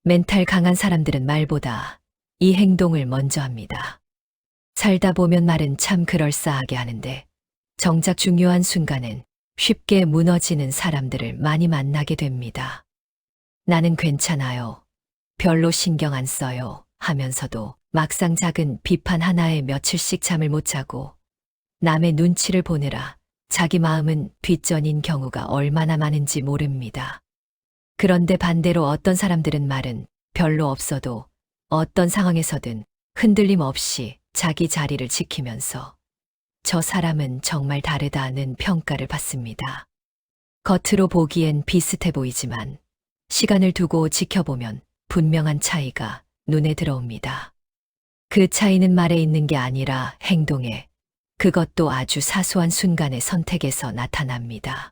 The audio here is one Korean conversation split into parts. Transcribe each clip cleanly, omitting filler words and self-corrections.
멘탈 강한 사람들은 말보다 이 행동을 먼저 합니다. 살다 보면 말은 참 그럴싸하게 하는데 정작 중요한 순간엔 쉽게 무너지는 사람들을 많이 만나게 됩니다. 나는 괜찮아요. 별로 신경 안 써요. 하면서도 막상 작은 비판 하나에 며칠씩 잠을 못 자고 남의 눈치를 보느라 자기 마음은 뒷전인 경우가 얼마나 많은지 모릅니다. 그런데 반대로 어떤 사람들은 말은 별로 없어도 어떤 상황에서든 흔들림 없이 자기 자리를 지키면서 저 사람은 정말 다르다는 평가를 받습니다. 겉으로 보기엔 비슷해 보이지만 시간을 두고 지켜보면 분명한 차이가 눈에 들어옵니다. 그 차이는 말에 있는 게 아니라 행동에, 그것도 아주 사소한 순간의 선택에서 나타납니다.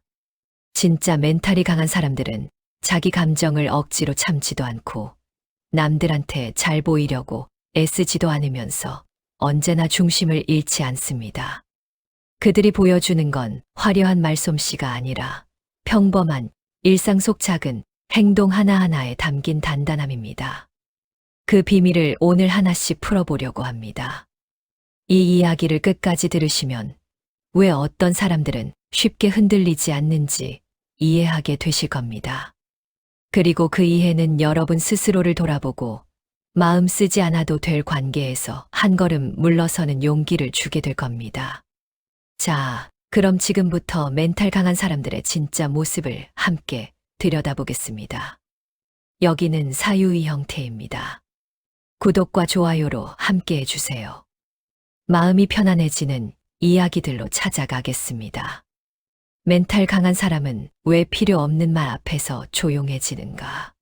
진짜 멘탈이 강한 사람들은 자기 감정을 억지로 참지도 않고 남들한테 잘 보이려고 애쓰지도 않으면서 언제나 중심을 잃지 않습니다. 그들이 보여주는 건 화려한 말솜씨가 아니라 평범한 일상 속 작은 행동 하나하나에 담긴 단단함입니다. 그 비밀을 오늘 하나씩 풀어보려고 합니다. 이 이야기를 끝까지 들으시면 왜 어떤 사람들은 쉽게 흔들리지 않는지 이해하게 되실 겁니다. 그리고 그 이해는 여러분 스스로를 돌아보고 마음 쓰지 않아도 될 관계에서 한 걸음 물러서는 용기를 주게 될 겁니다. 자, 그럼 지금부터 멘탈 강한 사람들의 진짜 모습을 함께 들여다보겠습니다. 여기는 사유이 형태입니다. 구독과 좋아요로 함께 해주세요. 마음이 편안해지는 이야기들로 찾아가겠습니다. 멘탈 강한 사람은 왜 필요 없는 말 앞에서 조용해지는가?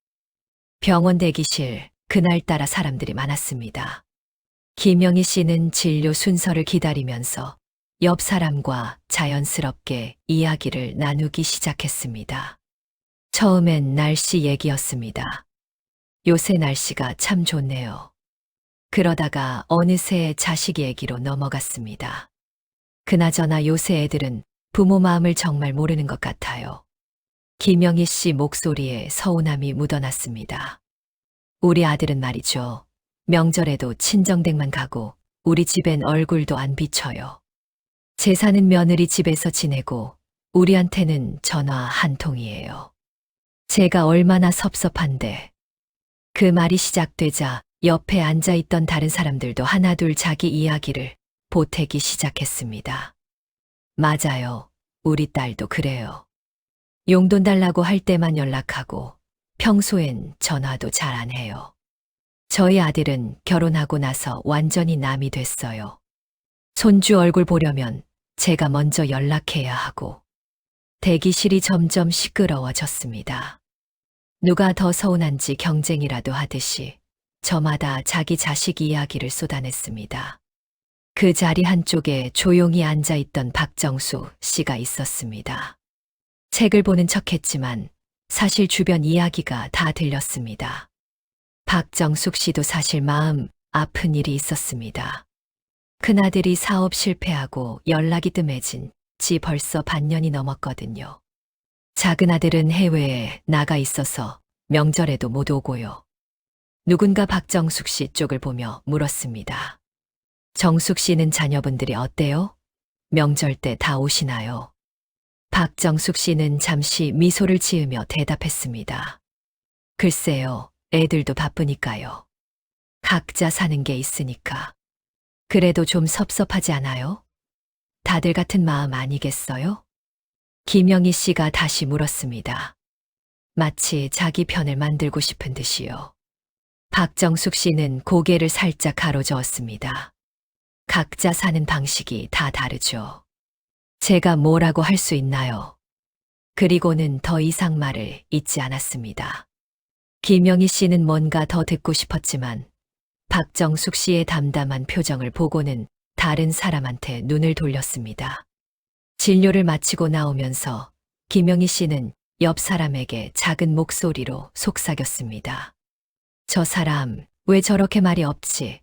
병원 대기실, 그날따라 사람들이 많았습니다. 김영희 씨는 진료 순서를 기다리면서 옆 사람과 자연스럽게 이야기를 나누기 시작했습니다. 처음엔 날씨 얘기였습니다. 요새 날씨가 참 좋네요. 그러다가 어느새 자식 얘기로 넘어갔습니다. 그나저나 요새 애들은 부모 마음을 정말 모르는 것 같아요. 김영희 씨 목소리에 서운함이 묻어났습니다. 우리 아들은 말이죠. 명절에도 친정댁만 가고 우리 집엔 얼굴도 안 비춰요. 제사는 며느리 집에서 지내고 우리한테는 전화 한 통이에요. 제가 얼마나 섭섭한데. 그 말이 시작되자 옆에 앉아있던 다른 사람들도 하나둘 자기 이야기를 보태기 시작했습니다. 맞아요. 우리 딸도 그래요. 용돈 달라고 할 때만 연락하고 평소엔 전화도 잘 안 해요. 저희 아들은 결혼하고 나서 완전히 남이 됐어요. 손주 얼굴 보려면 제가 먼저 연락해야 하고 대기실이 점점 시끄러워졌습니다. 누가 더 서운한지 경쟁이라도 하듯이 저마다 자기 자식 이야기를 쏟아냈습니다. 그 자리 한쪽에 조용히 앉아있던 박정수 씨가 있었습니다. 책을 보는 척했지만 사실 주변 이야기가 다 들렸습니다. 박정숙 씨도 사실 마음 아픈 일이 있었습니다. 큰아들이 사업 실패하고 연락이 뜸해진 지 벌써 반년이 넘었거든요. 작은아들은 해외에 나가 있어서 명절에도 못 오고요. 누군가 박정숙 씨 쪽을 보며 물었습니다. 정숙 씨는 자녀분들이 어때요? 명절 때 다 오시나요? 박정숙 씨는 잠시 미소를 지으며 대답했습니다. 글쎄요, 애들도 바쁘니까요. 각자 사는 게 있으니까. 그래도 좀 섭섭하지 않아요? 다들 같은 마음 아니겠어요? 김영희 씨가 다시 물었습니다. 마치 자기 편을 만들고 싶은 듯이요. 박정숙 씨는 고개를 살짝 가로저었습니다. 각자 사는 방식이 다 다르죠. 제가 뭐라고 할 수 있나요? 그리고는 더 이상 말을 잇지 않았습니다. 김영희 씨는 뭔가 더 듣고 싶었지만 박정숙 씨의 담담한 표정을 보고는 다른 사람한테 눈을 돌렸습니다. 진료를 마치고 나오면서 김영희 씨는 옆 사람에게 작은 목소리로 속삭였습니다. 저 사람 왜 저렇게 말이 없지?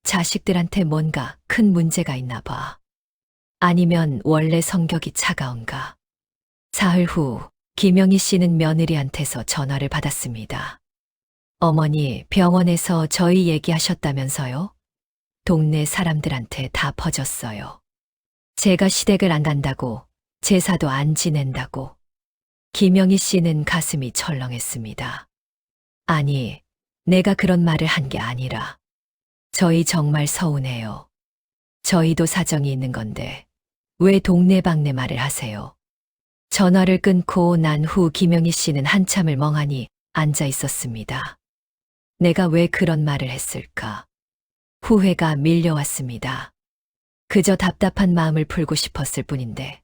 자식들한테 뭔가 큰 문제가 있나 봐. 아니면 원래 성격이 차가운가? 사흘 후 김영희 씨는 며느리한테서 전화를 받았습니다. 어머니, 병원에서 저희 얘기하셨다면서요? 동네 사람들한테 다 퍼졌어요. 제가 시댁을 안 간다고, 제사도 안 지낸다고. 김영희 씨는 가슴이 철렁했습니다. 아니, 내가 그런 말을 한 게 아니라, 저희 정말 서운해요. 저희도 사정이 있는 건데, 왜 동네방네 말을 하세요? 전화를 끊고 난 후 김영희 씨는 한참을 멍하니 앉아 있었습니다. 내가 왜 그런 말을 했을까? 후회가 밀려왔습니다. 그저 답답한 마음을 풀고 싶었을 뿐인데,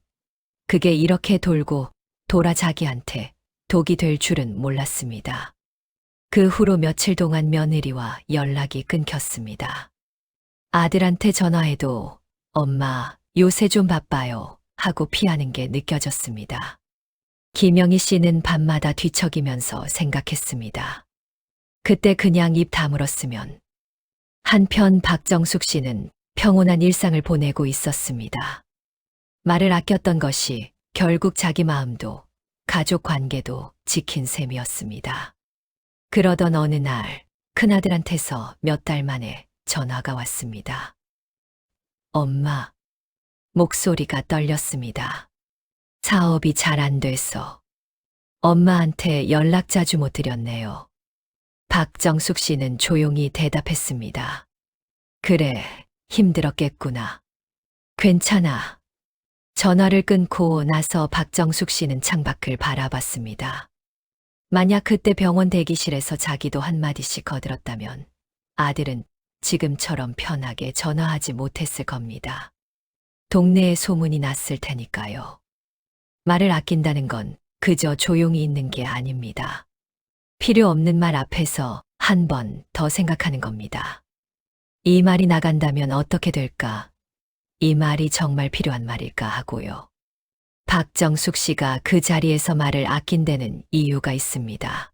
그게 이렇게 돌고 돌아 자기한테 독이 될 줄은 몰랐습니다. 그 후로 며칠 동안 며느리와 연락이 끊겼습니다. 아들한테 전화해도 엄마, 요새 좀 바빠요 하고 피하는 게 느껴졌습니다. 김영희 씨는 밤마다 뒤척이면서 생각했습니다. 그때 그냥 입 다물었으면. 한편 박정숙 씨는 평온한 일상을 보내고 있었습니다. 말을 아꼈던 것이 결국 자기 마음도 가족 관계도 지킨 셈이었습니다. 그러던 어느 날 큰아들한테서 몇 달 만에 전화가 왔습니다. 엄마, 목소리가 떨렸습니다. 사업이 잘 안 돼서 엄마한테 연락 자주 못 드렸네요. 박정숙 씨는 조용히 대답했습니다. 그래, 힘들었겠구나. 괜찮아. 전화를 끊고 나서 박정숙 씨는 창밖을 바라봤습니다. 만약 그때 병원 대기실에서 자기도 한마디씩 거들었다면 아들은 지금처럼 편하게 전화하지 못했을 겁니다. 동네에 소문이 났을 테니까요. 말을 아낀다는 건 그저 조용히 있는 게 아닙니다. 필요 없는 말 앞에서 한 번 더 생각하는 겁니다. 이 말이 나간다면 어떻게 될까? 이 말이 정말 필요한 말일까 하고요. 박정숙 씨가 그 자리에서 말을 아낀 데는 이유가 있습니다.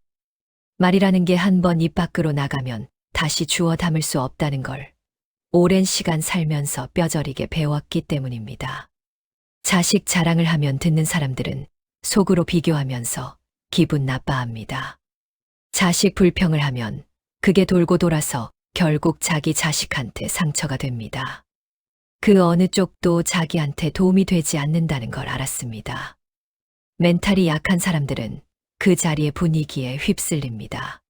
말이라는 게 한 번 입 밖으로 나가면 다시 주워 담을 수 없다는 걸 오랜 시간 살면서 뼈저리게 배웠기 때문입니다. 자식 자랑을 하면 듣는 사람들은 속으로 비교하면서 기분 나빠합니다. 자식 불평을 하면 그게 돌고 돌아서 결국 자기 자식한테 상처가 됩니다. 그 어느 쪽도 자기한테 도움이 되지 않는다는 걸 알았습니다. 멘탈이 약한 사람들은 그 자리의 분위기에 휩쓸립니다.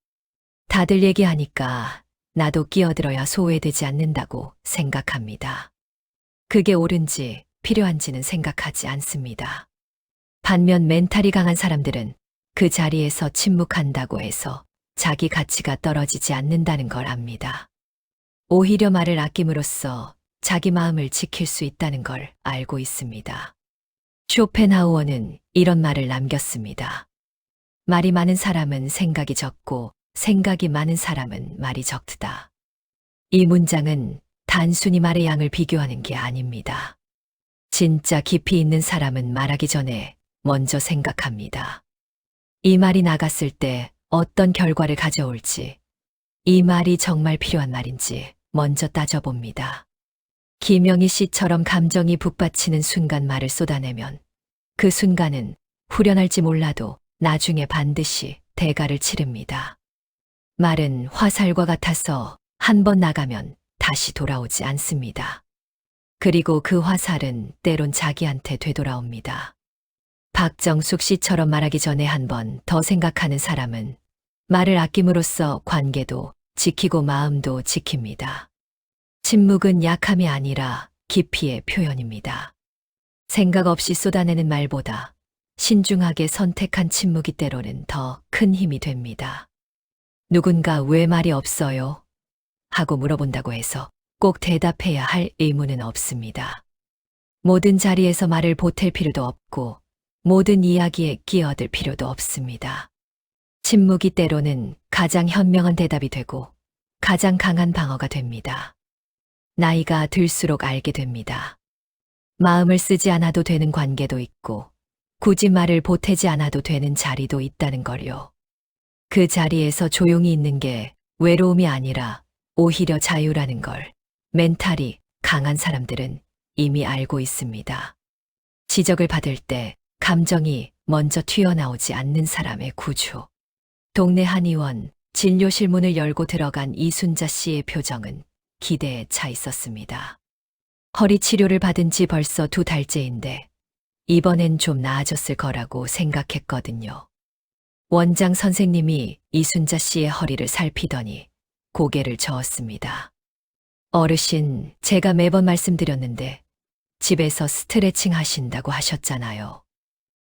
다들 얘기하니까 나도 끼어들어야 소외되지 않는다고 생각합니다. 그게 옳은지 필요한지는 생각하지 않습니다. 반면 멘탈이 강한 사람들은 그 자리에서 침묵한다고 해서 자기 가치가 떨어지지 않는다는 걸 압니다. 오히려 말을 아낌으로써 자기 마음을 지킬 수 있다는 걸 알고 있습니다. 쇼펜하우어는 이런 말을 남겼습니다. 말이 많은 사람은 생각이 적고 생각이 많은 사람은 말이 적다. 이 문장은 단순히 말의 양을 비교하는 게 아닙니다. 진짜 깊이 있는 사람은 말하기 전에 먼저 생각합니다. 이 말이 나갔을 때 어떤 결과를 가져올지, 이 말이 정말 필요한 말인지 먼저 따져봅니다. 김영희 씨처럼 감정이 북받치는 순간 말을 쏟아내면 그 순간은 후련할지 몰라도 나중에 반드시 대가를 치릅니다. 말은 화살과 같아서 한 번 나가면 다시 돌아오지 않습니다. 그리고 그 화살은 때론 자기한테 되돌아옵니다. 박정숙 씨처럼 말하기 전에 한 번 더 생각하는 사람은 말을 아낌으로써 관계도 지키고 마음도 지킵니다. 침묵은 약함이 아니라 깊이의 표현입니다. 생각 없이 쏟아내는 말보다 신중하게 선택한 침묵이 때로는 더 큰 힘이 됩니다. 누군가 왜 말이 없어요? 하고 물어본다고 해서 꼭 대답해야 할 의무는 없습니다. 모든 자리에서 말을 보탤 필요도 없고 모든 이야기에 끼어들 필요도 없습니다. 침묵이 때로는 가장 현명한 대답이 되고 가장 강한 방어가 됩니다. 나이가 들수록 알게 됩니다. 마음을 쓰지 않아도 되는 관계도 있고 굳이 말을 보태지 않아도 되는 자리도 있다는 걸요. 그 자리에서 조용히 있는 게 외로움이 아니라 오히려 자유라는 걸 멘탈이 강한 사람들은 이미 알고 있습니다. 지적을 받을 때 감정이 먼저 튀어나오지 않는 사람의 구조. 동네 한의원 진료실 문을 열고 들어간 이순자 씨의 표정은 기대에 차 있었습니다. 허리 치료를 받은 지 벌써 2달째인데 이번엔 좀 나아졌을 거라고 생각했거든요. 원장 선생님이 이순자 씨의 허리를 살피더니 고개를 저었습니다. 어르신, 제가 매번 말씀드렸는데 집에서 스트레칭 하신다고 하셨잖아요.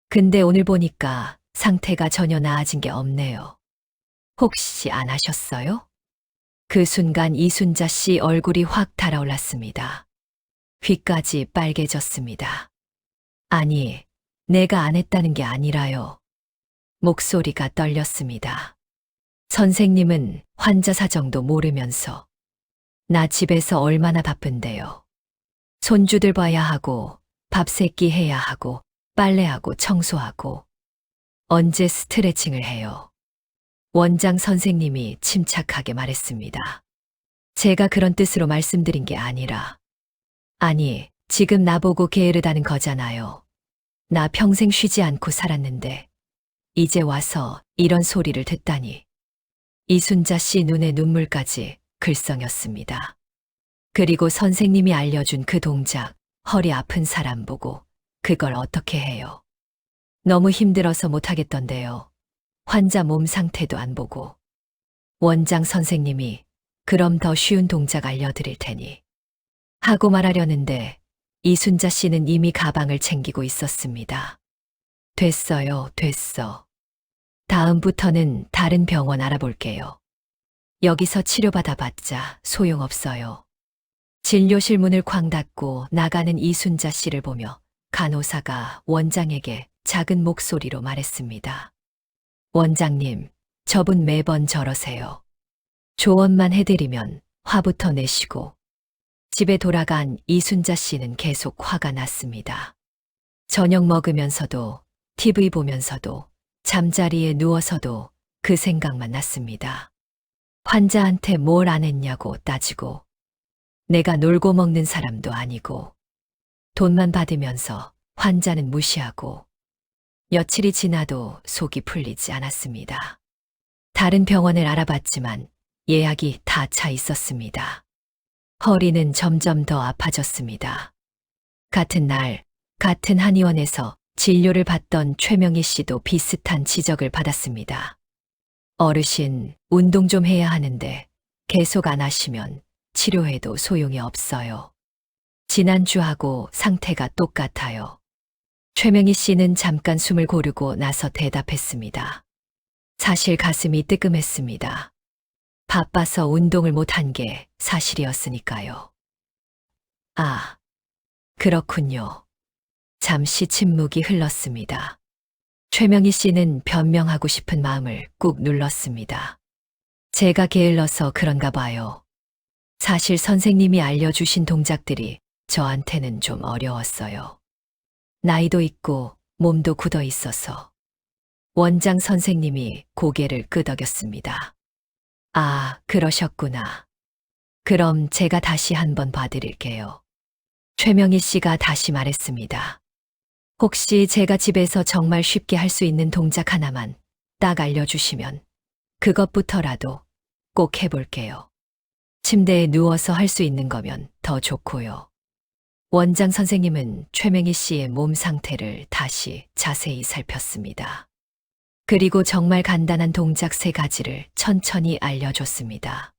근데 오늘 보니까 상태가 전혀 나아진 게 없네요. 혹시 안 하셨어요? 그 순간 이순자 씨 얼굴이 확 달아올랐습니다. 귀까지 빨개졌습니다. 아니, 내가 안 했다는 게 아니라요. 목소리가 떨렸습니다. 선생님은 환자 사정도 모르면서 나 집에서 얼마나 바쁜데요. 손주들 봐야 하고 밥 세끼 해야 하고 빨래하고 청소하고 언제 스트레칭을 해요. 원장 선생님이 침착하게 말했습니다. 제가 그런 뜻으로 말씀드린 게 아니라 아니, 지금 나보고 게으르다는 거잖아요. 나 평생 쉬지 않고 살았는데 이제 와서 이런 소리를 듣다니. 이순자 씨 눈에 눈물까지 글썽였습니다. 그리고 선생님이 알려준 그 동작, 허리 아픈 사람 보고 그걸 어떻게 해요? 너무 힘들어서 못하겠던데요. 환자 몸 상태도 안 보고. 원장 선생님이 그럼 더 쉬운 동작 알려드릴 테니. 하고 말하려는데 이순자 씨는 이미 가방을 챙기고 있었습니다. 됐어요, 됐어. 다음부터는 다른 병원 알아볼게요. 여기서 치료받아봤자 소용없어요. 진료실 문을 쾅 닫고 나가는 이순자 씨를 보며 간호사가 원장에게 작은 목소리로 말했습니다. 원장님, 저분 매번 저러세요. 조언만 해드리면 화부터 내시고. 집에 돌아간 이순자 씨는 계속 화가 났습니다. 저녁 먹으면서도, TV 보면서도, 잠자리에 누워서도 그 생각만 났습니다. 환자한테 뭘 안 했냐고 따지고, 내가 놀고 먹는 사람도 아니고, 돈만 받으면서 환자는 무시하고, 며칠이 지나도 속이 풀리지 않았습니다. 다른 병원을 알아봤지만 예약이 다 차 있었습니다. 허리는 점점 더 아파졌습니다. 같은 날, 같은 한의원에서 진료를 받던 최명희 씨도 비슷한 지적을 받았습니다. 어르신, 운동 좀 해야 하는데 계속 안 하시면 치료해도 소용이 없어요. 지난주하고 상태가 똑같아요. 최명희 씨는 잠깐 숨을 고르고 나서 대답했습니다. 사실 가슴이 뜨끔했습니다. 바빠서 운동을 못한 게 사실이었으니까요. 아, 그렇군요. 잠시 침묵이 흘렀습니다. 최명희 씨는 변명하고 싶은 마음을 꾹 눌렀습니다. 제가 게을러서 그런가 봐요. 사실 선생님이 알려주신 동작들이 저한테는 좀 어려웠어요. 나이도 있고 몸도 굳어 있어서. 원장 선생님이 고개를 끄덕였습니다. 아, 그러셨구나. 그럼 제가 다시 한번 봐드릴게요. 최명희 씨가 다시 말했습니다. 혹시 제가 집에서 정말 쉽게 할 수 있는 동작 하나만 딱 알려주시면 그것부터라도 꼭 해볼게요. 침대에 누워서 할 수 있는 거면 더 좋고요. 원장 선생님은 최명희 씨의 몸 상태를 다시 자세히 살폈습니다. 그리고 정말 간단한 동작 3가지를 천천히 알려줬습니다.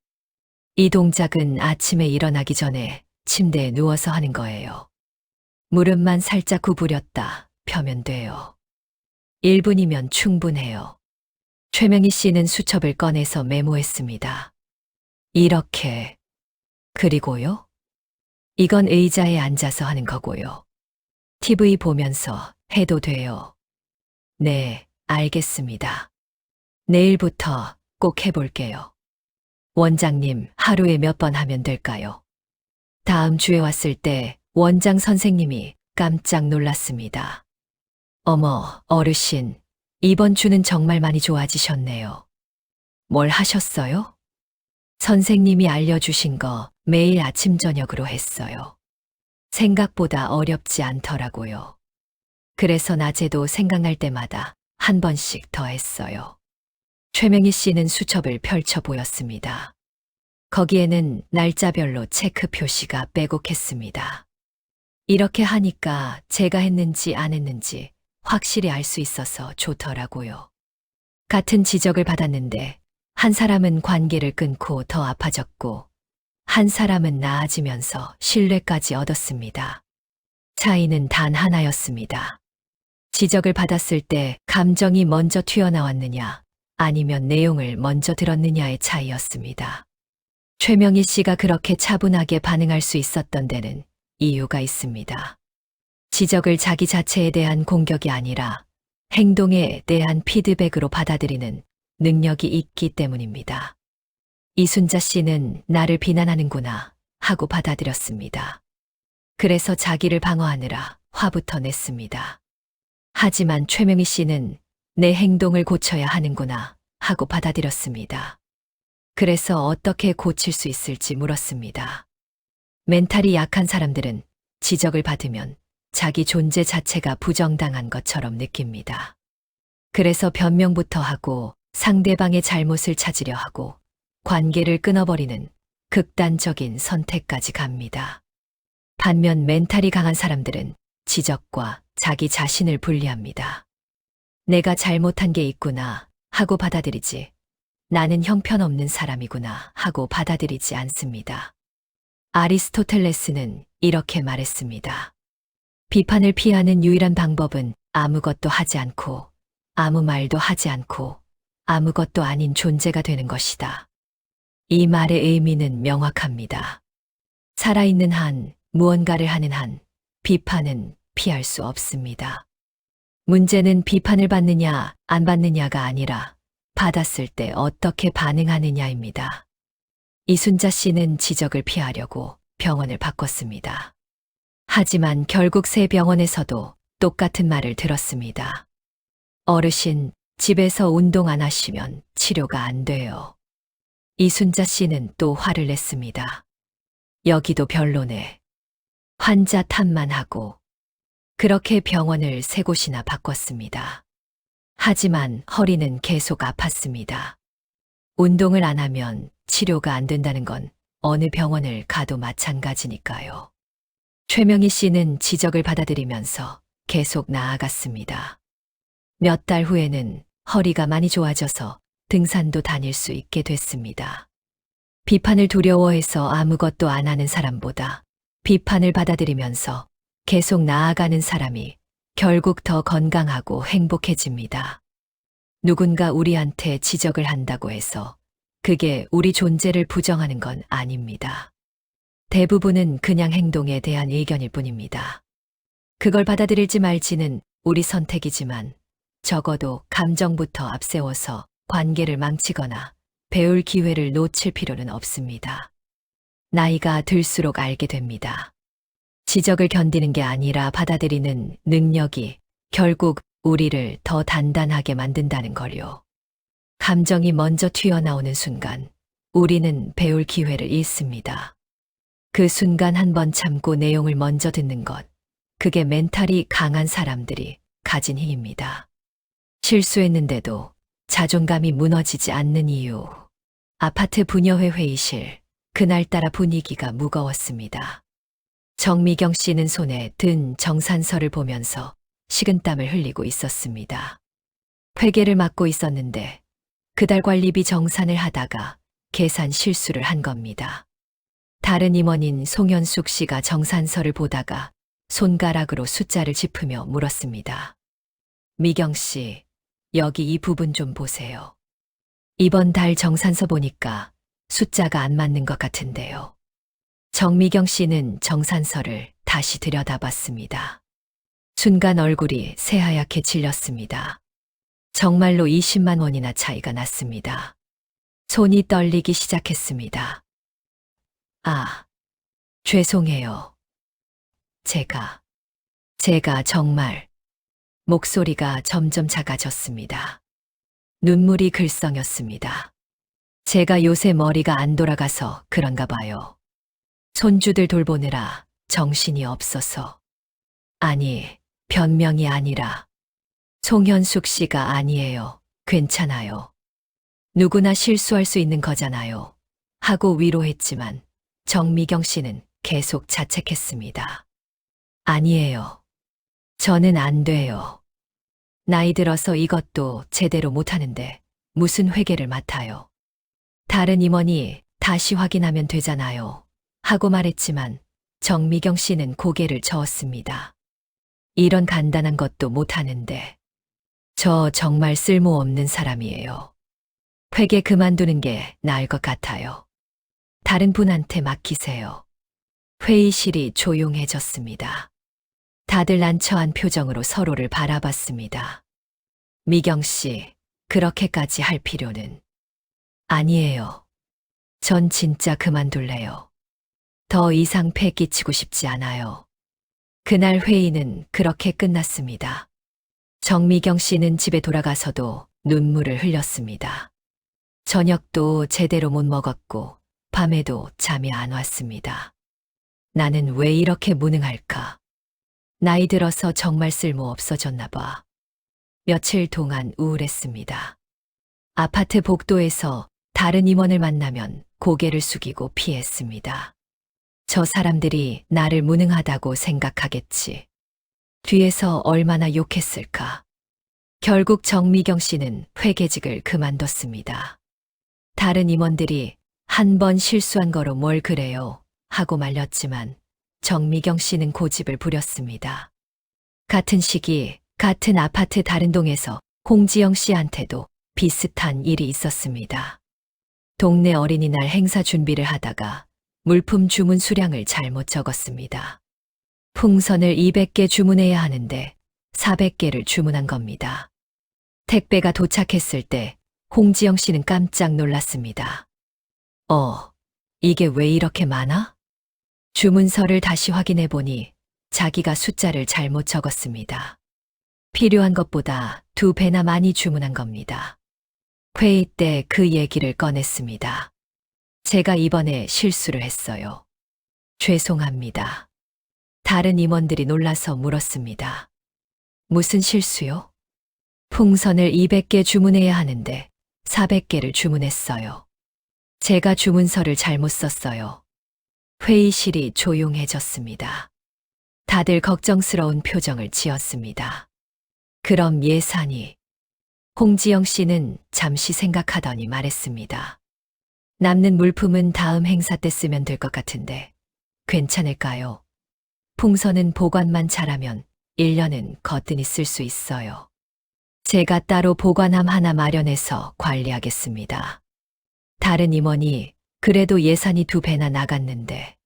이 동작은 아침에 일어나기 전에 침대에 누워서 하는 거예요. 무릎만 살짝 구부렸다 펴면 돼요. 1분이면 충분해요. 최명희 씨는 수첩을 꺼내서 메모했습니다. 이렇게. 그리고요? 이건 의자에 앉아서 하는 거고요. TV 보면서 해도 돼요. 네, 알겠습니다. 내일부터 꼭 해볼게요. 원장님, 하루에 몇 번 하면 될까요? 다음 주에 왔을 때 원장 선생님이 깜짝 놀랐습니다. 어머, 어르신, 이번 주는 정말 많이 좋아지셨네요. 뭘 하셨어요? 선생님이 알려주신 거 매일 아침 저녁으로 했어요. 생각보다 어렵지 않더라고요. 그래서 낮에도 생각날 때마다 한 번씩 더 했어요. 최명희 씨는 수첩을 펼쳐 보였습니다. 거기에는 날짜별로 체크 표시가 빼곡했습니다. 이렇게 하니까 제가 했는지 안 했는지 확실히 알 수 있어서 좋더라고요. 같은 지적을 받았는데 한 사람은 관계를 끊고 더 아파졌고 한 사람은 나아지면서 신뢰까지 얻었습니다. 차이는 단 하나였습니다. 지적을 받았을 때 감정이 먼저 튀어나왔느냐 아니면 내용을 먼저 들었느냐의 차이였습니다. 최명희 씨가 그렇게 차분하게 반응할 수 있었던 데는 이유가 있습니다. 지적을 자기 자체에 대한 공격이 아니라 행동에 대한 피드백으로 받아들이는 능력이 있기 때문입니다. 이순자 씨는 나를 비난하는구나 하고 받아들였습니다. 그래서 자기를 방어하느라 화부터 냈습니다. 하지만 최명희 씨는 내 행동을 고쳐야 하는구나 하고 받아들였습니다. 그래서 어떻게 고칠 수 있을지 물었습니다. 멘탈이 약한 사람들은 지적을 받으면 자기 존재 자체가 부정당한 것처럼 느낍니다. 그래서 변명부터 하고 상대방의 잘못을 찾으려 하고 관계를 끊어버리는 극단적인 선택까지 갑니다. 반면 멘탈이 강한 사람들은 지적과 자기 자신을 분리합니다. 내가 잘못한 게 있구나 하고 받아들이지 나는 형편없는 사람이구나 하고 받아들이지 않습니다. 아리스토텔레스는 이렇게 말했습니다. 비판을 피하는 유일한 방법은 아무것도 하지 않고 아무 말도 하지 않고 아무것도 아닌 존재가 되는 것이다. 이 말의 의미는 명확합니다. 살아있는 한, 무언가를 하는 한, 비판은 피할 수 없습니다. 문제는 비판을 받느냐, 안 받느냐가 아니라 받았을 때 어떻게 반응하느냐입니다. 이순자 씨는 지적을 피하려고 병원을 바꿨습니다. 하지만 결국 새 병원에서도 똑같은 말을 들었습니다. 어르신, 집에서 운동 안 하시면 치료가 안 돼요. 이순자 씨는 또 화를 냈습니다. 여기도 별로네. 환자 탓만 하고. 그렇게 병원을 3곳이나 바꿨습니다. 하지만 허리는 계속 아팠습니다. 운동을 안 하면 치료가 안 된다는 건 어느 병원을 가도 마찬가지니까요. 최명희 씨는 지적을 받아들이면서 계속 나아갔습니다. 몇 달 후에는 허리가 많이 좋아져서 등산도 다닐 수 있게 됐습니다. 비판을 두려워해서 아무것도 안 하는 사람보다 비판을 받아들이면서 계속 나아가는 사람이 결국 더 건강하고 행복해집니다. 누군가 우리한테 지적을 한다고 해서 그게 우리 존재를 부정하는 건 아닙니다. 대부분은 그냥 행동에 대한 의견일 뿐입니다. 그걸 받아들일지 말지는 우리 선택이지만 적어도 감정부터 앞세워서 관계를 망치거나 배울 기회를 놓칠 필요는 없습니다. 나이가 들수록 알게 됩니다. 지적을 견디는 게 아니라 받아들이는 능력이 결국 우리를 더 단단하게 만든다는 걸요. 감정이 먼저 튀어나오는 순간 우리는 배울 기회를 잃습니다. 그 순간 한번 참고 내용을 먼저 듣는 것, 그게 멘탈이 강한 사람들이 가진 힘입니다. 실수했는데도 자존감이 무너지지 않는 이유. 아파트 분여회 회의실, 그날따라 분위기가 무거웠습니다. 정미경 씨는 손에 든 정산서를 보면서 식은땀을 흘리고 있었습니다. 회계를 맡고 있었는데 그달 관리비 정산을 하다가 계산 실수를 한 겁니다. 다른 임원인 송현숙 씨가 정산서를 보다가 손가락으로 숫자를 짚으며 물었습니다. 미경 씨, 여기 이 부분 좀 보세요. 이번 달 정산서 보니까 숫자가 안 맞는 것 같은데요. 정미경 씨는 정산서를 다시 들여다봤습니다. 순간 얼굴이 새하얗게 질렸습니다. 정말로 20만 원이나 차이가 났습니다. 손이 떨리기 시작했습니다. 아, 죄송해요. 제가 정말. 목소리가 점점 작아졌습니다. 눈물이 글썽였습니다. 제가 요새 머리가 안 돌아가서 그런가 봐요. 손주들 돌보느라 정신이 없어서. 아니, 변명이 아니라. 송현숙 씨가 아니에요. 괜찮아요. 누구나 실수할 수 있는 거잖아요. 하고 위로했지만 정미경 씨는 계속 자책했습니다. 아니에요. 저는 안 돼요. 나이 들어서 이것도 제대로 못하는데 무슨 회계를 맡아요. 다른 임원이 다시 확인하면 되잖아요. 하고 말했지만 정미경 씨는 고개를 저었습니다. 이런 간단한 것도 못하는데. 저 정말 쓸모없는 사람이에요. 회계 그만두는 게 나을 것 같아요. 다른 분한테 맡기세요. 회의실이 조용해졌습니다. 다들 난처한 표정으로 서로를 바라봤습니다. 미경 씨, 그렇게까지 할 필요는. 아니에요. 전 진짜 그만둘래요. 더 이상 폐 끼치고 싶지 않아요. 그날 회의는 그렇게 끝났습니다. 정미경 씨는 집에 돌아가서도 눈물을 흘렸습니다. 저녁도 제대로 못 먹었고 밤에도 잠이 안 왔습니다. 나는 왜 이렇게 무능할까? 나이 들어서 정말 쓸모 없어졌나 봐. 며칠 동안 우울했습니다. 아파트 복도에서 다른 임원을 만나면 고개를 숙이고 피했습니다. 저 사람들이 나를 무능하다고 생각하겠지. 뒤에서 얼마나 욕했을까. 결국 정미경 씨는 회계직을 그만뒀습니다. 다른 임원들이 한 번 실수한 거로 뭘 그래요 하고 말렸지만 정미경 씨는 고집을 부렸습니다. 같은 시기 같은 아파트 다른 동에서 홍지영 씨한테도 비슷한 일이 있었습니다. 동네 어린이날 행사 준비를 하다가 물품 주문 수량을 잘못 적었습니다. 풍선을 200개 주문해야 하는데 400개를 주문한 겁니다. 택배가 도착했을 때 홍지영 씨는 깜짝 놀랐습니다. 이게 왜 이렇게 많아? 주문서를 다시 확인해 보니 자기가 숫자를 잘못 적었습니다. 필요한 것보다 2배나 많이 주문한 겁니다. 회의 때 그 얘기를 꺼냈습니다. 제가 이번에 실수를 했어요. 죄송합니다. 다른 임원들이 놀라서 물었습니다. 무슨 실수요? 풍선을 200개 주문해야 하는데 400개를 주문했어요. 제가 주문서를 잘못 썼어요. 회의실이 조용해졌습니다. 다들 걱정스러운 표정을 지었습니다. 그럼 예산이? 홍지영 씨는 잠시 생각하더니 말했습니다. 남는 물품은 다음 행사 때 쓰면 될 것 같은데 괜찮을까요? 풍선은 보관만 잘하면 1년은 거뜬히 쓸 수 있어요. 제가 따로 보관함 하나 마련해서 관리하겠습니다. 다른 임원이 그래도 예산이 2배나 나갔는데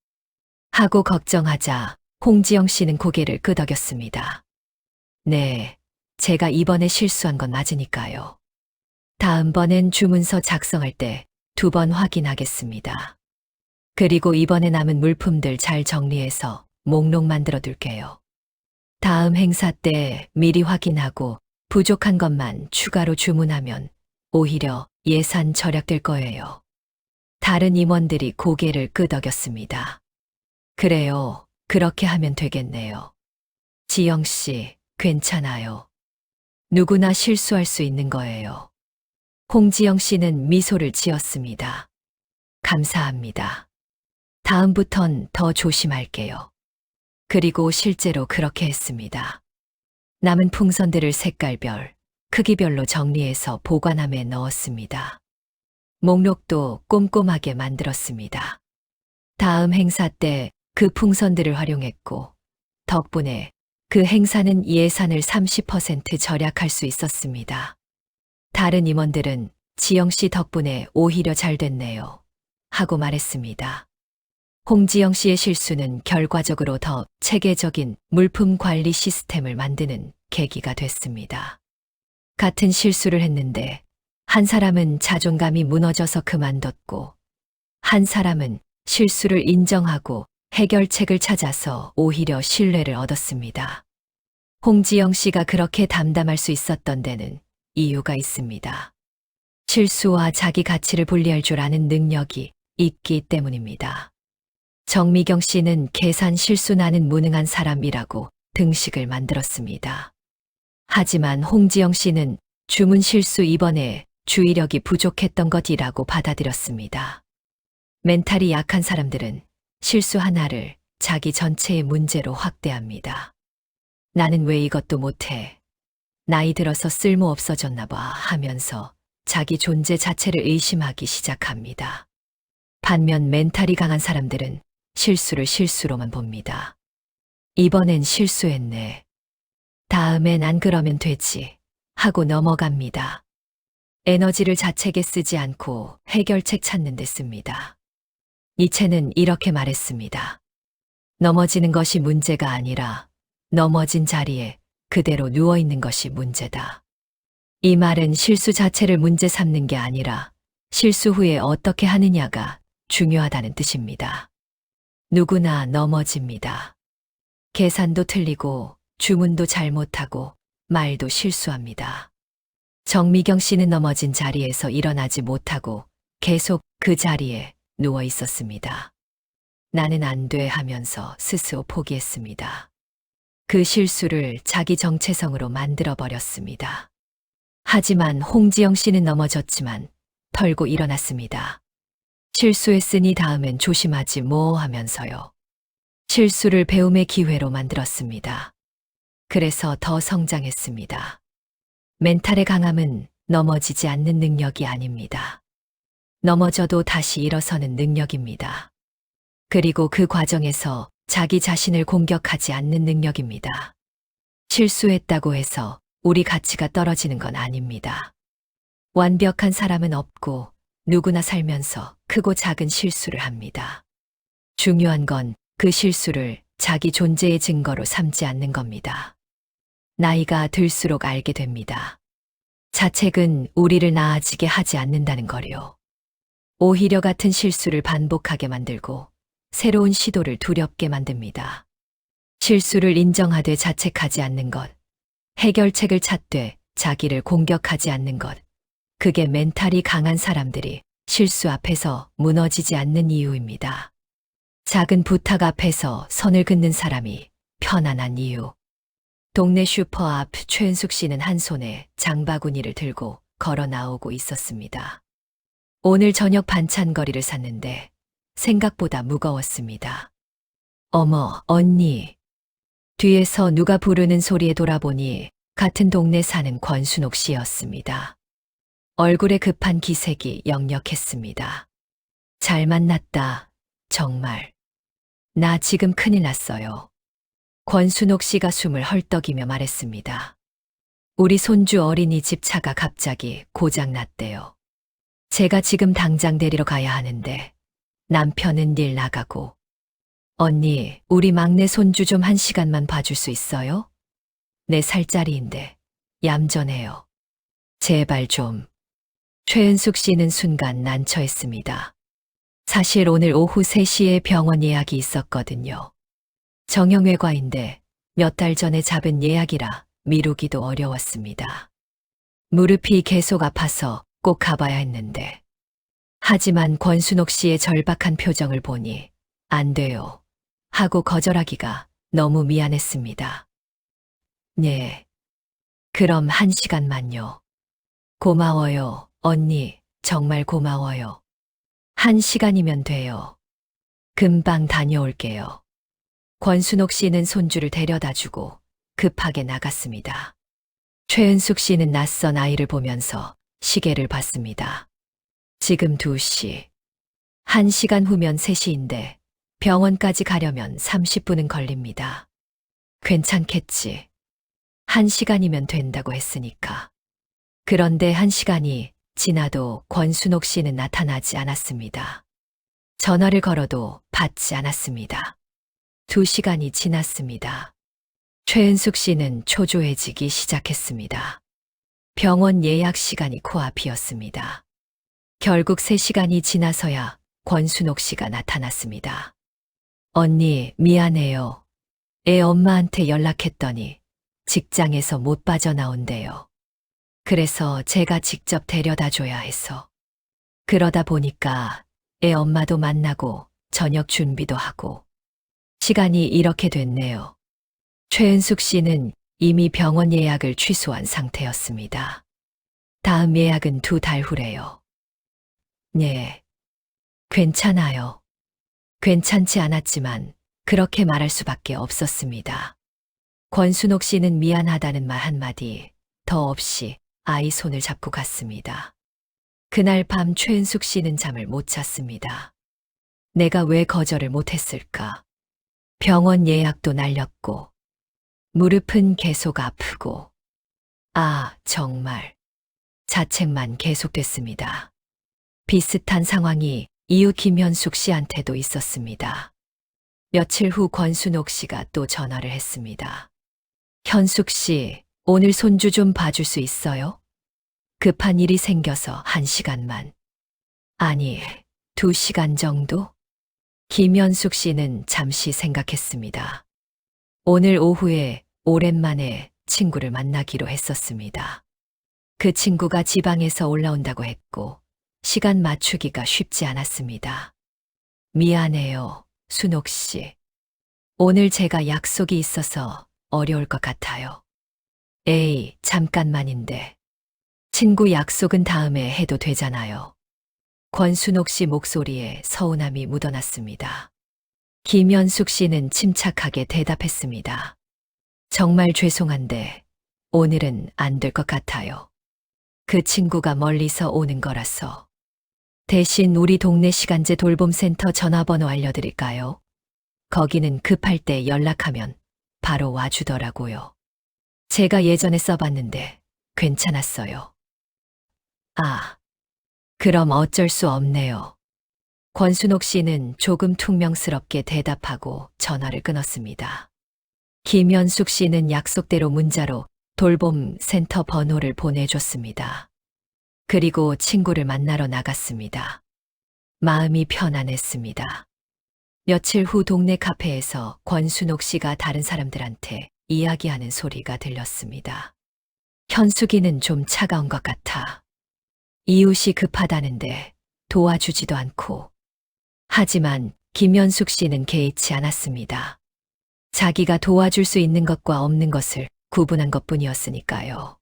하고 걱정하자 홍지영 씨는 고개를 끄덕였습니다. 네, 제가 이번에 실수한 건 맞으니까요. 다음번엔 주문서 작성할 때 2번 확인하겠습니다. 그리고 이번에 남은 물품들 잘 정리해서 목록 만들어 둘게요. 다음 행사 때 미리 확인하고 부족한 것만 추가로 주문하면 오히려 예산 절약될 거예요. 다른 임원들이 고개를 끄덕였습니다. 그래요, 그렇게 하면 되겠네요. 지영 씨, 괜찮아요. 누구나 실수할 수 있는 거예요. 홍지영 씨는 미소를 지었습니다. 감사합니다. 다음부턴 더 조심할게요. 그리고 실제로 그렇게 했습니다. 남은 풍선들을 색깔별, 크기별로 정리해서 보관함에 넣었습니다. 목록도 꼼꼼하게 만들었습니다. 다음 행사 때 그 풍선들을 활용했고, 덕분에 그 행사는 예산을 30% 절약할 수 있었습니다. 다른 임원들은 지영 씨 덕분에 오히려 잘 됐네요. 하고 말했습니다. 홍지영 씨의 실수는 결과적으로 더 체계적인 물품 관리 시스템을 만드는 계기가 됐습니다. 같은 실수를 했는데 한 사람은 자존감이 무너져서 그만뒀고 한 사람은 실수를 인정하고 해결책을 찾아서 오히려 신뢰를 얻었습니다. 홍지영 씨가 그렇게 담담할 수 있었던 데는 이유가 있습니다. 실수와 자기 가치를 분리할 줄 아는 능력이 있기 때문입니다. 정미경 씨는 계산 실수 나는 무능한 사람이라고 등식을 만들었습니다. 하지만 홍지영 씨는 주문 실수 이번에 주의력이 부족했던 것이라고 받아들였습니다. 멘탈이 약한 사람들은 실수 하나를 자기 전체의 문제로 확대합니다. 나는 왜 이것도 못해? 나이 들어서 쓸모 없어졌나 봐 하면서 자기 존재 자체를 의심하기 시작합니다. 반면 멘탈이 강한 사람들은 실수를 실수로만 봅니다. 이번엔 실수했네. 다음엔 안 그러면 되지 하고 넘어갑니다. 에너지를 자책에 쓰지 않고 해결책 찾는 데 씁니다. 니체는 이렇게 말했습니다. 넘어지는 것이 문제가 아니라 넘어진 자리에 그대로 누워있는 것이 문제다. 이 말은 실수 자체를 문제 삼는 게 아니라 실수 후에 어떻게 하느냐가 중요하다는 뜻입니다. 누구나 넘어집니다. 계산도 틀리고 주문도 잘못하고 말도 실수합니다. 정미경 씨는 넘어진 자리에서 일어나지 못하고 계속 그 자리에 누워 있었습니다. 나는 안 돼 하면서 스스로 포기했습니다. 그 실수를 자기 정체성으로 만들어버렸습니다. 하지만 홍지영 씨는 넘어졌지만 털고 일어났습니다. 실수했으니 다음엔 조심하지 뭐 하면서요. 실수를 배움의 기회로 만들었습니다. 그래서 더 성장했습니다. 멘탈의 강함은 넘어지지 않는 능력이 아닙니다. 넘어져도 다시 일어서는 능력입니다. 그리고 그 과정에서 자기 자신을 공격하지 않는 능력입니다. 실수했다고 해서 우리 가치가 떨어지는 건 아닙니다. 완벽한 사람은 없고 누구나 살면서 크고 작은 실수를 합니다. 중요한 건 그 실수를 자기 존재의 증거로 삼지 않는 겁니다. 나이가 들수록 알게 됩니다. 자책은 우리를 나아지게 하지 않는다는 거요. 오히려 같은 실수를 반복하게 만들고 새로운 시도를 두렵게 만듭니다. 실수를 인정하되 자책하지 않는 것, 해결책을 찾되 자기를 공격하지 않는 것, 그게 멘탈이 강한 사람들이 실수 앞에서 무너지지 않는 이유입니다. 작은 부탁 앞에서 선을 긋는 사람이 편안한 이유. 동네 슈퍼 앞 최은숙 씨는 한 손에 장바구니를 들고 걸어 나오고 있었습니다. 오늘 저녁 반찬거리를 샀는데 생각보다 무거웠습니다. 어머, 언니. 뒤에서 누가 부르는 소리에 돌아보니 같은 동네 사는 권순옥 씨였습니다. 얼굴에 급한 기색이 역력했습니다. 잘 만났다, 정말. 나 지금 큰일 났어요. 권순옥 씨가 숨을 헐떡이며 말했습니다. 우리 손주 어린이집 차가 갑자기 고장 났대요. 제가 지금 당장 데리러 가야 하는데 남편은 일 나가고. 언니, 우리 막내 손주 좀 1시간만 봐줄 수 있어요? 4살짜리인데 얌전해요. 제발 좀. 최은숙 씨는 순간 난처했습니다. 사실 오늘 오후 3시에 병원 예약이 있었거든요. 정형외과인데 몇 달 전에 잡은 예약이라 미루기도 어려웠습니다. 무릎이 계속 아파서 꼭 가봐야 했는데. 하지만 권순옥 씨의 절박한 표정을 보니 안 돼요 하고 거절하기가 너무 미안했습니다. 네. 그럼 1시간만요. 고마워요, 언니. 정말 고마워요. 1시간이면 돼요. 금방 다녀올게요. 권순옥 씨는 손주를 데려다 주고 급하게 나갔습니다. 최은숙 씨는 낯선 아이를 보면서 시계를 봤습니다. 지금 2시. 1시간 후면 3시인데 병원까지 가려면 30분은 걸립니다. 괜찮겠지. 1시간이면 된다고 했으니까. 그런데 1시간이 지나도 권순옥 씨는 나타나지 않았습니다. 전화를 걸어도 받지 않았습니다. 2시간이 지났습니다. 최은숙 씨는 초조해지기 시작했습니다. 병원 예약 시간이 코앞이었습니다. 결국 3시간이 지나서야 권순옥 씨가 나타났습니다. 언니, 미안해요. 애 엄마한테 연락했더니 직장에서 못 빠져나온대요. 그래서 제가 직접 데려다 줘야 해서. 그러다 보니까 애 엄마도 만나고 저녁 준비도 하고. 시간이 이렇게 됐네요. 최은숙 씨는 이미 병원 예약을 취소한 상태였습니다. 다음 예약은 2달 후래요. 네, 괜찮아요. 괜찮지 않았지만 그렇게 말할 수밖에 없었습니다. 권순옥 씨는 미안하다는 말 한마디 더 없이 아이 손을 잡고 갔습니다. 그날 밤 최은숙 씨는 잠을 못 잤습니다. 내가 왜 거절을 못했을까? 병원 예약도 날렸고, 무릎은 계속 아프고, 정말. 자책만 계속됐습니다. 비슷한 상황이 이후 김현숙 씨한테도 있었습니다. 며칠 후 권순옥 씨가 또 전화를 했습니다. 현숙 씨, 오늘 손주 좀 봐줄 수 있어요? 급한 일이 생겨서 1시간만. 아니, 2시간 정도? 김현숙 씨는 잠시 생각했습니다. 오늘 오후에 오랜만에 친구를 만나기로 했었습니다. 그 친구가 지방에서 올라온다고 했고, 시간 맞추기가 쉽지 않았습니다. 미안해요, 순옥 씨. 오늘 제가 약속이 있어서 어려울 것 같아요. 에이, 잠깐만인데. 친구 약속은 다음에 해도 되잖아요. 권순옥 씨 목소리에 서운함이 묻어났습니다. 김현숙 씨는 침착하게 대답했습니다. 정말 죄송한데 오늘은 안 될 것 같아요. 그 친구가 멀리서 오는 거라서. 대신 우리 동네 시간제 돌봄센터 전화번호 알려드릴까요? 거기는 급할 때 연락하면 바로 와주더라고요. 제가 예전에 써봤는데 괜찮았어요. 그럼 어쩔 수 없네요. 권순옥 씨는 조금 퉁명스럽게 대답하고 전화를 끊었습니다. 김현숙 씨는 약속대로 문자로 돌봄 센터 번호를 보내줬습니다. 그리고 친구를 만나러 나갔습니다. 마음이 편안했습니다. 며칠 후 동네 카페에서 권순옥 씨가 다른 사람들한테 이야기하는 소리가 들렸습니다. 현숙이는 좀 차가운 것 같아. 이웃이 급하다는데 도와주지도 않고. 하지만 김현숙 씨는 개의치 않았습니다. 자기가 도와줄 수 있는 것과 없는 것을 구분한 것뿐이었으니까요.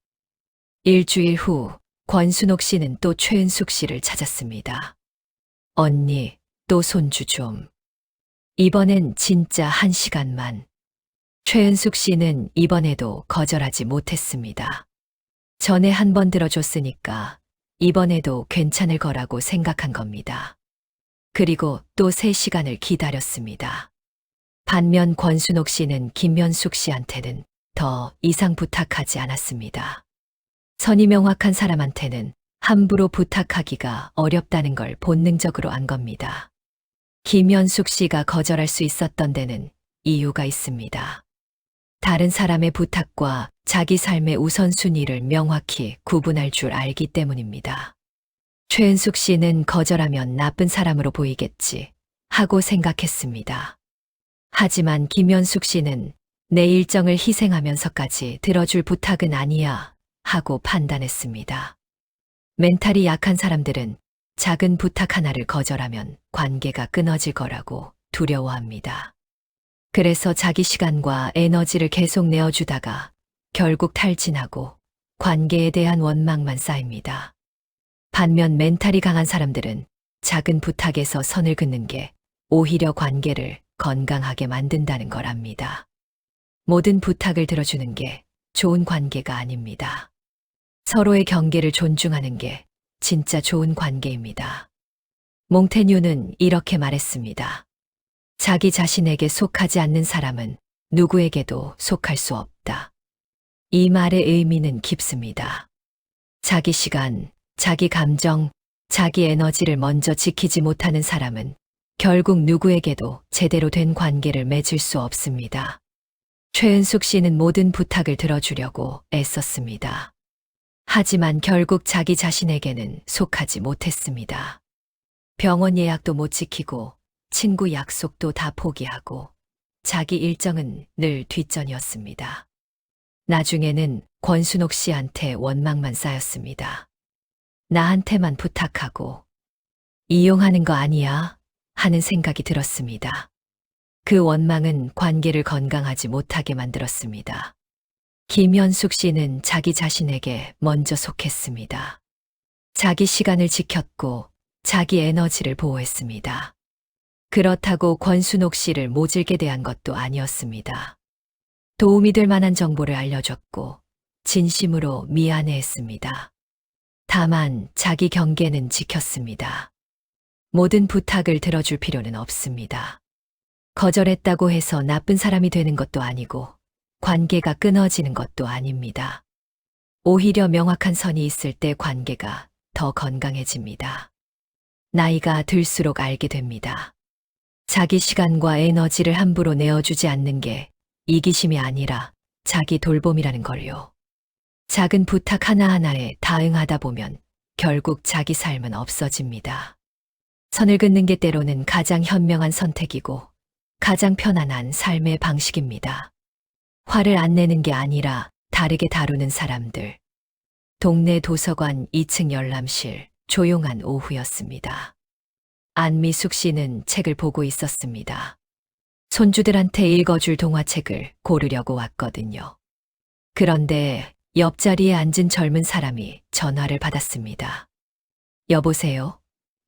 일주일 후 권순옥 씨는 또 최은숙 씨를 찾았습니다. 언니, 또 손주 좀. 이번엔 진짜 1시간만. 최은숙 씨는 이번에도 거절하지 못했습니다. 전에 한 번 들어줬으니까 이번에도 괜찮을 거라고 생각한 겁니다. 그리고 또 3시간을 기다렸습니다. 반면 권순옥 씨는 김현숙 씨한테는 더 이상 부탁하지 않았습니다. 선이 명확한 사람한테는 함부로 부탁하기가 어렵다는 걸 본능적으로 안 겁니다. 김현숙 씨가 거절할 수 있었던 데는 이유가 있습니다. 다른 사람의 부탁과 자기 삶의 우선순위를 명확히 구분할 줄 알기 때문입니다. 최은숙 씨는 거절하면 나쁜 사람으로 보이겠지 하고 생각했습니다. 하지만 김현숙 씨는 내 일정을 희생하면서까지 들어줄 부탁은 아니야 하고 판단했습니다. 멘탈이 약한 사람들은 작은 부탁 하나를 거절하면 관계가 끊어질 거라고 두려워합니다. 그래서 자기 시간과 에너지를 계속 내어주다가 결국 탈진하고 관계에 대한 원망만 쌓입니다. 반면 멘탈이 강한 사람들은 작은 부탁에서 선을 긋는 게 오히려 관계를 건강하게 만든다는 걸 압니다. 모든 부탁을 들어주는 게 좋은 관계가 아닙니다. 서로의 경계를 존중하는 게 진짜 좋은 관계입니다. 몽테뉴는 이렇게 말했습니다. 자기 자신에게 속하지 않는 사람은 누구에게도 속할 수 없다. 이 말의 의미는 깊습니다. 자기 시간, 자기 감정, 자기 에너지를 먼저 지키지 못하는 사람은 결국 누구에게도 제대로 된 관계를 맺을 수 없습니다. 최은숙 씨는 모든 부탁을 들어주려고 애썼습니다. 하지만 결국 자기 자신에게는 속하지 못했습니다. 병원 예약도 못 지키고 친구 약속도 다 포기하고 자기 일정은 늘 뒷전이었습니다. 나중에는 권순옥 씨한테 원망만 쌓였습니다. 나한테만 부탁하고 이용하는 거 아니야 하는 생각이 들었습니다. 그 원망은 관계를 건강하지 못하게 만들었습니다. 김현숙 씨는 자기 자신에게 먼저 속했습니다. 자기 시간을 지켰고 자기 에너지를 보호했습니다. 그렇다고 권순옥 씨를 모질게 대한 것도 아니었습니다. 도움이 될 만한 정보를 알려줬고 진심으로 미안해했습니다. 다만 자기 경계는 지켰습니다. 모든 부탁을 들어줄 필요는 없습니다. 거절했다고 해서 나쁜 사람이 되는 것도 아니고 관계가 끊어지는 것도 아닙니다. 오히려 명확한 선이 있을 때 관계가 더 건강해집니다. 나이가 들수록 알게 됩니다. 자기 시간과 에너지를 함부로 내어주지 않는 게 이기심이 아니라 자기 돌봄이라는 걸요. 작은 부탁 하나하나에 다 응하다 보면 결국 자기 삶은 없어집니다. 선을 긋는 게 때로는 가장 현명한 선택이고 가장 편안한 삶의 방식입니다. 화를 안 내는 게 아니라 다르게 다루는 사람들. 동네 도서관 2층 열람실, 조용한 오후였습니다. 안미숙 씨는 책을 보고 있었습니다. 손주들한테 읽어줄 동화책을 고르려고 왔거든요. 그런데 옆자리에 앉은 젊은 사람이 전화를 받았습니다. 여보세요?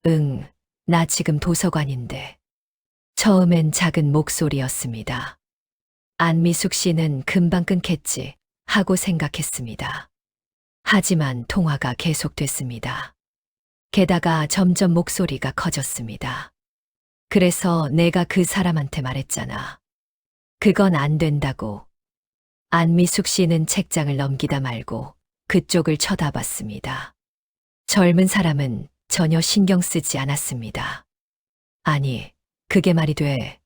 응, 나 지금 도서관인데. 처음엔 작은 목소리였습니다. 안미숙 씨는 금방 끊겠지 하고 생각했습니다. 하지만 통화가 계속됐습니다. 게다가 점점 목소리가 커졌습니다. 그래서 내가 그 사람한테 말했잖아. 그건 안 된다고. 안미숙 씨는 책장을 넘기다 말고 그쪽을 쳐다봤습니다. 젊은 사람은 전혀 신경 쓰지 않았습니다. 아니, 그게 말이 돼.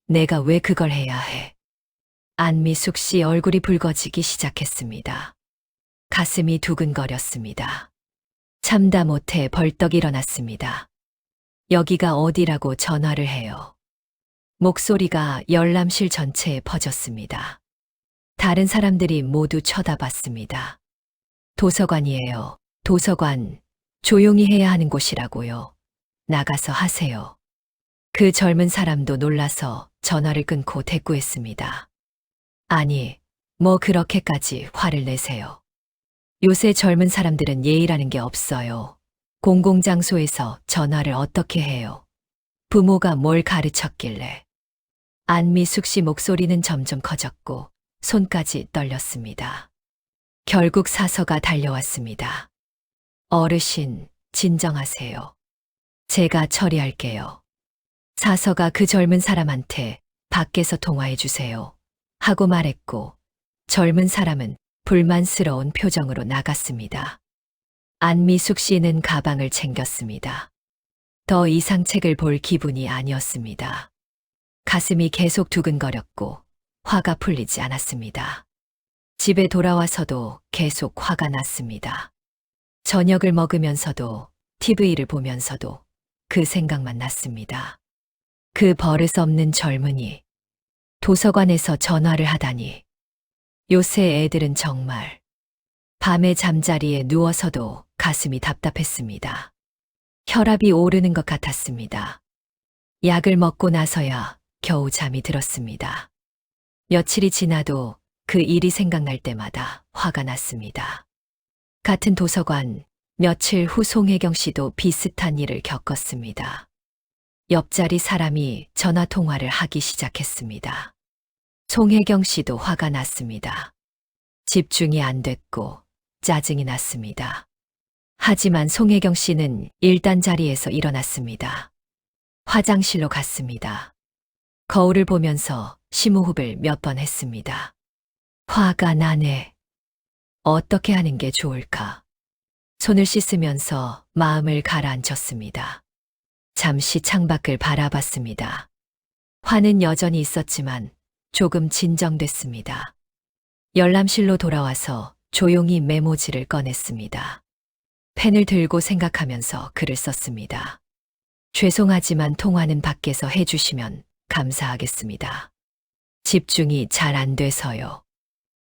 내가 왜 그걸 해야 해? 안미숙 씨 얼굴이 붉어지기 시작했습니다. 가슴이 두근거렸습니다. 참다 못해 벌떡 일어났습니다. 여기가 어디라고 전화를 해요. 목소리가 열람실 전체에 퍼졌습니다. 다른 사람들이 모두 쳐다봤습니다. 도서관이에요. 도서관. 조용히 해야 하는 곳이라고요. 나가서 하세요. 그 젊은 사람도 놀라서 전화를 끊고 대꾸했습니다. 아니, 뭐 그렇게까지 화를 내세요. 요새 젊은 사람들은 예의라는 게 없어요. 공공장소에서 전화를 어떻게 해요? 부모가 뭘 가르쳤길래. 안미숙 씨 목소리는 점점 커졌고 손까지 떨렸습니다. 결국 사서가 달려왔습니다. 어르신, 진정하세요. 제가 처리할게요. 사서가 그 젊은 사람한테 밖에서 통화해 주세요. 하고 말했고 젊은 사람은 불만스러운 표정으로 나갔습니다. 안미숙 씨는 가방을 챙겼습니다. 더 이상 책을 볼 기분이 아니었습니다. 가슴이 계속 두근거렸고 화가 풀리지 않았습니다. 집에 돌아와서도 계속 화가 났습니다. 저녁을 먹으면서도 TV를 보면서도 그 생각만 났습니다. 그 버릇없는 젊은이. 도서관에서 전화를 하다니. 요새 애들은 정말. 밤에 잠자리에 누워서도 가슴이 답답했습니다. 혈압이 오르는 것 같았습니다. 약을 먹고 나서야 겨우 잠이 들었습니다. 며칠이 지나도 그 일이 생각날 때마다 화가 났습니다. 같은 도서관, 며칠 후 송혜경 씨도 비슷한 일을 겪었습니다. 옆자리 사람이 전화 통화를 하기 시작했습니다. 송혜경 씨도 화가 났습니다. 집중이 안 됐고 짜증이 났습니다. 하지만 송혜경 씨는 일단 자리에서 일어났습니다. 화장실로 갔습니다. 거울을 보면서 심호흡을 몇 번 했습니다. 화가 나네. 어떻게 하는 게 좋을까? 손을 씻으면서 마음을 가라앉혔습니다. 잠시 창밖을 바라봤습니다. 화는 여전히 있었지만 조금 진정됐습니다. 열람실로 돌아와서 조용히 메모지를 꺼냈습니다. 펜을 들고 생각하면서 글을 썼습니다. 죄송하지만 통화는 밖에서 해주시면 감사하겠습니다. 집중이 잘 안 돼서요.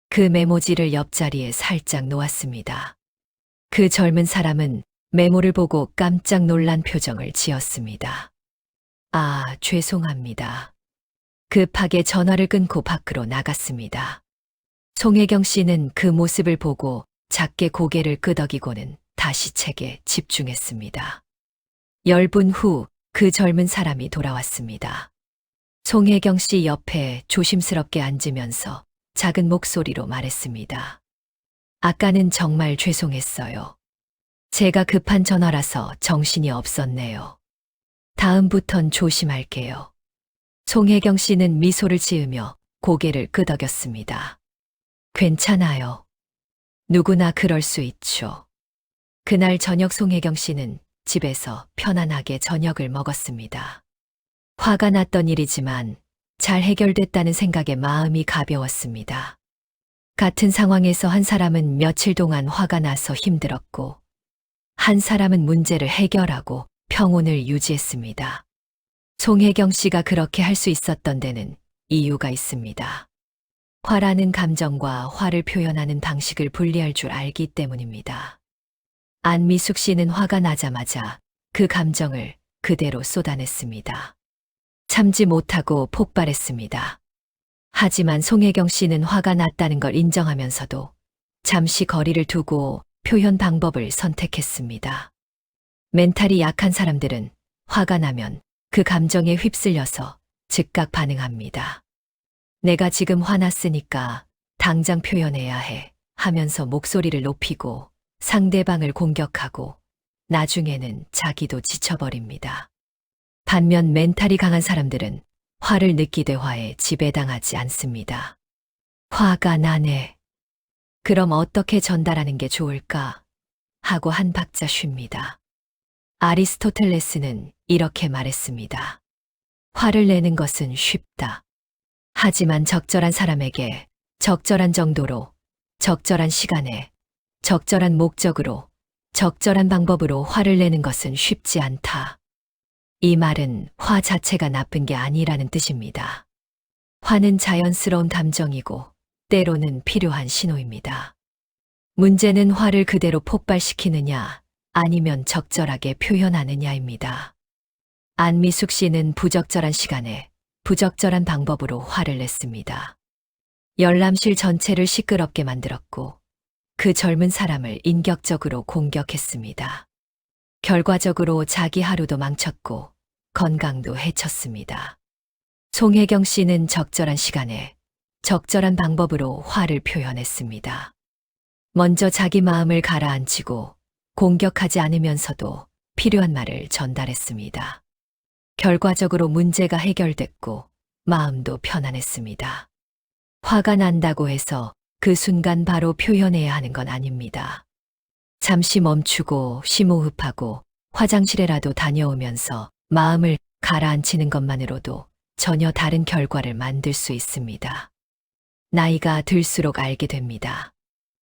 그 메모지를 옆자리에 살짝 놓았습니다. 그 젊은 사람은 메모를 보고 깜짝 놀란 표정을 지었습니다. 아, 죄송합니다. 급하게 전화를 끊고 밖으로 나갔습니다. 송혜경 씨는 그 모습을 보고 작게 고개를 끄덕이고는 다시 책에 집중했습니다. 10분 후 그 젊은 사람이 돌아왔습니다. 송혜경 씨 옆에 조심스럽게 앉으면서 작은 목소리로 말했습니다. 아까는 정말 죄송했어요. 제가 급한 전화라서 정신이 없었네요. 다음부턴 조심할게요. 송혜경 씨는 미소를 지으며 고개를 끄덕였습니다. 괜찮아요. 누구나 그럴 수 있죠. 그날 저녁 송혜경 씨는 집에서 편안하게 저녁을 먹었습니다. 화가 났던 일이지만 잘 해결됐다는 생각에 마음이 가벼웠습니다. 같은 상황에서 한 사람은 며칠 동안 화가 나서 힘들었고, 한 사람은 문제를 해결하고 평온을 유지했습니다. 송혜경 씨가 그렇게 할 수 있었던 데는 이유가 있습니다. 화라는 감정과 화를 표현하는 방식을 분리할 줄 알기 때문입니다. 안미숙 씨는 화가 나자마자 그 감정을 그대로 쏟아냈습니다. 참지 못하고 폭발했습니다. 하지만 송혜경 씨는 화가 났다는 걸 인정하면서도 잠시 거리를 두고 표현 방법을 선택했습니다. 멘탈이 약한 사람들은 화가 나면 그 감정에 휩쓸려서 즉각 반응합니다. 내가 지금 화났으니까 당장 표현해야 해 하면서 목소리를 높이고 상대방을 공격하고 나중에는 자기도 지쳐버립니다. 반면 멘탈이 강한 사람들은 화를 느끼되 화에 지배당하지 않습니다. 화가 나네. 그럼 어떻게 전달하는 게 좋을까? 하고 한 박자 쉽니다. 아리스토텔레스는 이렇게 말했습니다. 화를 내는 것은 쉽다. 하지만 적절한 사람에게 적절한 정도로, 적절한 시간에, 적절한 목적으로, 적절한 방법으로 화를 내는 것은 쉽지 않다. 이 말은 화 자체가 나쁜 게 아니라는 뜻입니다. 화는 자연스러운 감정이고 때로는 필요한 신호입니다. 문제는 화를 그대로 폭발시키느냐 아니면 적절하게 표현하느냐입니다. 안미숙 씨는 부적절한 시간에 부적절한 방법으로 화를 냈습니다. 열람실 전체를 시끄럽게 만들었고 그 젊은 사람을 인격적으로 공격했습니다. 결과적으로 자기 하루도 망쳤고 건강도 해쳤습니다. 송혜경 씨는 적절한 시간에 적절한 방법으로 화를 표현했습니다. 먼저 자기 마음을 가라앉히고 공격하지 않으면서도 필요한 말을 전달했습니다. 결과적으로 문제가 해결됐고 마음도 편안했습니다. 화가 난다고 해서 그 순간 바로 표현해야 하는 건 아닙니다. 잠시 멈추고 심호흡하고 화장실에라도 다녀오면서 마음을 가라앉히는 것만으로도 전혀 다른 결과를 만들 수 있습니다. 나이가 들수록 알게 됩니다.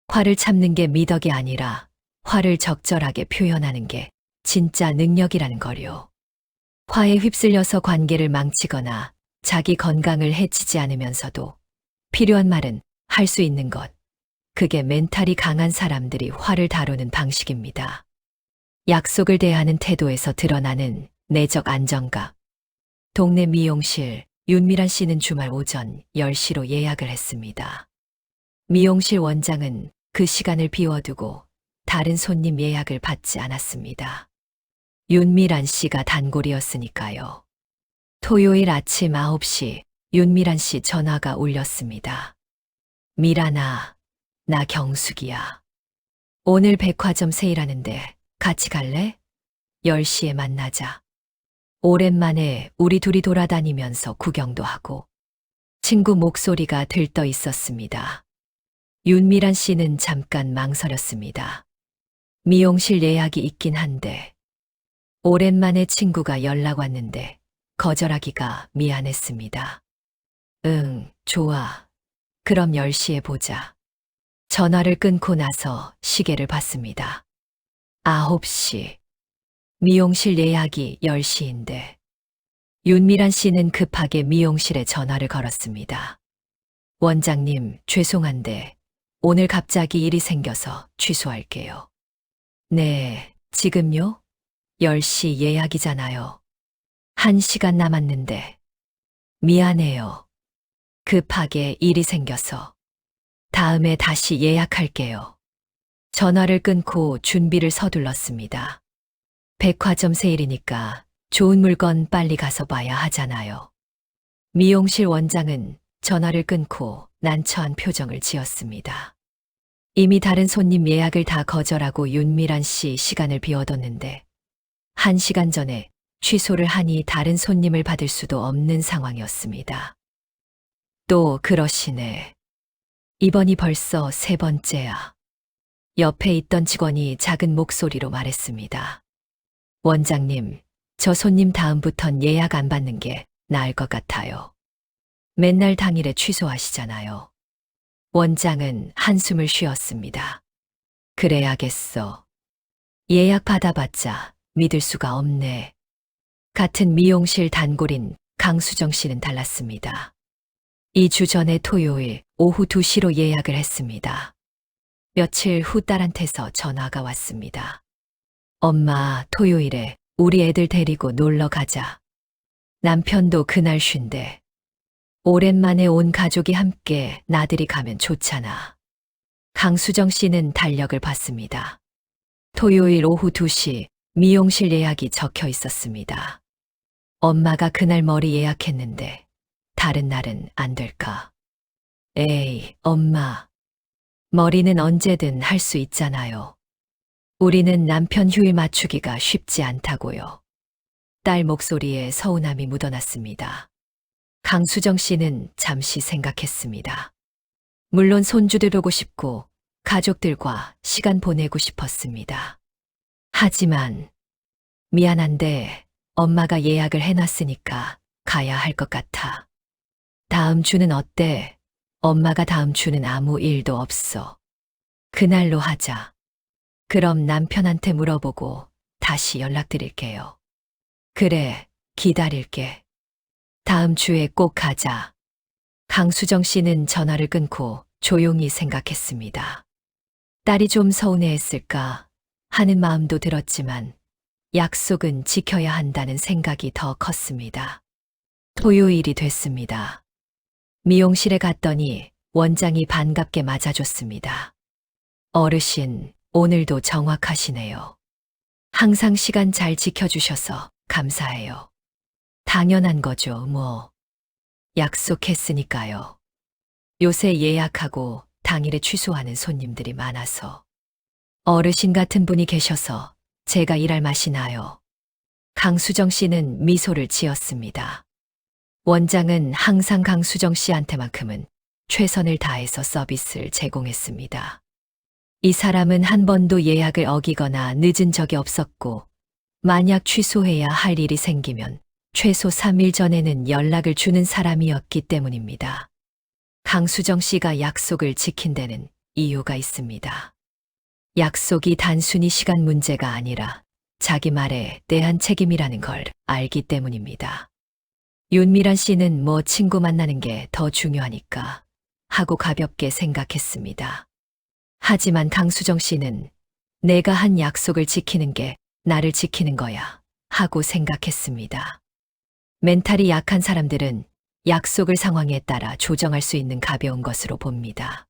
화를 참는 게 미덕이 아니라 화를 적절하게 표현하는 게 진짜 능력이라는 거요. 화에 휩쓸려서 관계를 망치거나 자기 건강을 해치지 않으면서도 필요한 말은 할 수 있는 것. 그게 멘탈이 강한 사람들이 화를 다루는 방식입니다. 약속을 대하는 태도에서 드러나는 내적 안정감. 동네 미용실, 윤미란 씨는 주말 오전 10시로 예약을 했습니다. 미용실 원장은 그 시간을 비워두고 다른 손님 예약을 받지 않았습니다. 윤미란 씨가 단골이었으니까요. 토요일 아침 9시 윤미란 씨 전화가 울렸습니다. 미란아, 나 경숙이야. 오늘 백화점 세일하는데 같이 갈래? 10시에 만나자. 오랜만에 우리 둘이 돌아다니면서 구경도 하고 친구 목소리가 들떠 있었습니다. 윤미란 씨는 잠깐 망설였습니다. 미용실 예약이 있긴 한데 오랜만에 친구가 연락 왔는데 거절하기가 미안했습니다. 응, 좋아. 그럼 10시에 보자. 전화를 끊고 나서 시계를 봤습니다. 9시. 미용실 예약이 10시인데 윤미란 씨는 급하게 미용실에 전화를 걸었습니다. 원장님, 죄송한데 오늘 갑자기 일이 생겨서 취소할게요. 네, 지금요? 10시 예약이잖아요. 1시간 남았는데. 미안해요. 급하게 일이 생겨서. 다음에 다시 예약할게요. 전화를 끊고 준비를 서둘렀습니다. 백화점 세일이니까 좋은 물건 빨리 가서 봐야 하잖아요. 미용실 원장은 전화를 끊고 난처한 표정을 지었습니다. 이미 다른 손님 예약을 다 거절하고 윤미란 씨 시간을 비워뒀는데 1시간 전에 취소를 하니 다른 손님을 받을 수도 없는 상황이었습니다. 또 그러시네. 이번이 벌써 3번째야. 옆에 있던 직원이 작은 목소리로 말했습니다. 원장님, 저 손님 다음부턴 예약 안 받는 게 나을 것 같아요. 맨날 당일에 취소하시잖아요. 원장은 한숨을 쉬었습니다. 그래야겠어. 예약 받아봤자 믿을 수가 없네. 같은 미용실 단골인 강수정 씨는 달랐습니다. 2주 전에 토요일 오후 2시로 예약을 했습니다. 며칠 후 딸한테서 전화가 왔습니다. 엄마, 토요일에 우리 애들 데리고 놀러 가자. 남편도 그날 쉰대. 오랜만에 온 가족이 함께 나들이 가면 좋잖아. 강수정 씨는 달력을 봤습니다. 토요일 오후 2시 미용실 예약이 적혀 있었습니다. 엄마가 그날 머리 예약했는데 다른 날은 안 될까? 에이, 엄마. 머리는 언제든 할 수 있잖아요. 우리는 남편 휴일 맞추기가 쉽지 않다고요. 딸 목소리에 서운함이 묻어났습니다. 강수정 씨는 잠시 생각했습니다. 물론 손주들 보고 싶고 가족들과 시간 보내고 싶었습니다. 하지만 미안한데 엄마가 예약을 해놨으니까 가야 할 것 같아. 다음 주는 어때? 엄마가 다음 주는 아무 일도 없어. 그날로 하자. 그럼 남편한테 물어보고 다시 연락드릴게요. 그래, 기다릴게. 다음 주에 꼭 가자. 강수정 씨는 전화를 끊고 조용히 생각했습니다. 딸이 좀 서운해했을까 하는 마음도 들었지만 약속은 지켜야 한다는 생각이 더 컸습니다. 토요일이 됐습니다. 미용실에 갔더니 원장이 반갑게 맞아줬습니다. 어르신, 오늘도 정확하시네요. 항상 시간 잘 지켜주셔서 감사해요. 당연한 거죠, 뭐. 약속했으니까요. 요새 예약하고 당일에 취소하는 손님들이 많아서. 어르신 같은 분이 계셔서 제가 일할 맛이 나요. 강수정 씨는 미소를 지었습니다. 원장은 항상 강수정 씨한테만큼은 최선을 다해서 서비스를 제공했습니다. 이 사람은 한 번도 예약을 어기거나 늦은 적이 없었고, 만약 취소해야 할 일이 생기면 최소 3일 전에는 연락을 주는 사람이었기 때문입니다. 강수정 씨가 약속을 지킨 데는 이유가 있습니다. 약속이 단순히 시간 문제가 아니라 자기 말에 대한 책임이라는 걸 알기 때문입니다. 윤미란 씨는 뭐 친구 만나는 게 더 중요하니까 하고 가볍게 생각했습니다. 하지만 강수정 씨는 내가 한 약속을 지키는 게 나를 지키는 거야 하고 생각했습니다. 멘탈이 약한 사람들은 약속을 상황에 따라 조정할 수 있는 가벼운 것으로 봅니다.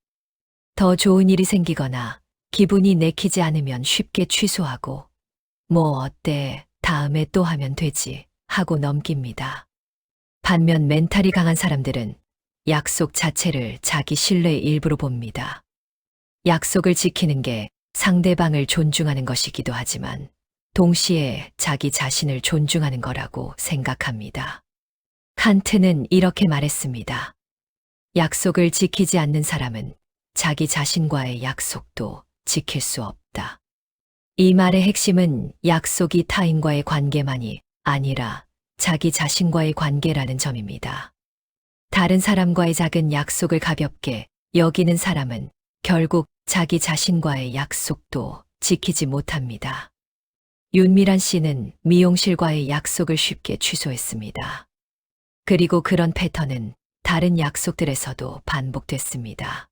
더 좋은 일이 생기거나 기분이 내키지 않으면 쉽게 취소하고 뭐 어때, 다음에 또 하면 되지 하고 넘깁니다. 반면 멘탈이 강한 사람들은 약속 자체를 자기 신뢰의 일부로 봅니다. 약속을 지키는 게 상대방을 존중하는 것이기도 하지만 동시에 자기 자신을 존중하는 거라고 생각합니다. 칸트는 이렇게 말했습니다. 약속을 지키지 않는 사람은 자기 자신과의 약속도 지킬 수 없다. 이 말의 핵심은 약속이 타인과의 관계만이 아니라 자기 자신과의 관계라는 점입니다. 다른 사람과의 작은 약속을 가볍게 여기는 사람은 결국 자기 자신과의 약속도 지키지 못합니다. 윤미란 씨는 미용실과의 약속을 쉽게 취소했습니다. 그리고 그런 패턴은 다른 약속들에서도 반복됐습니다.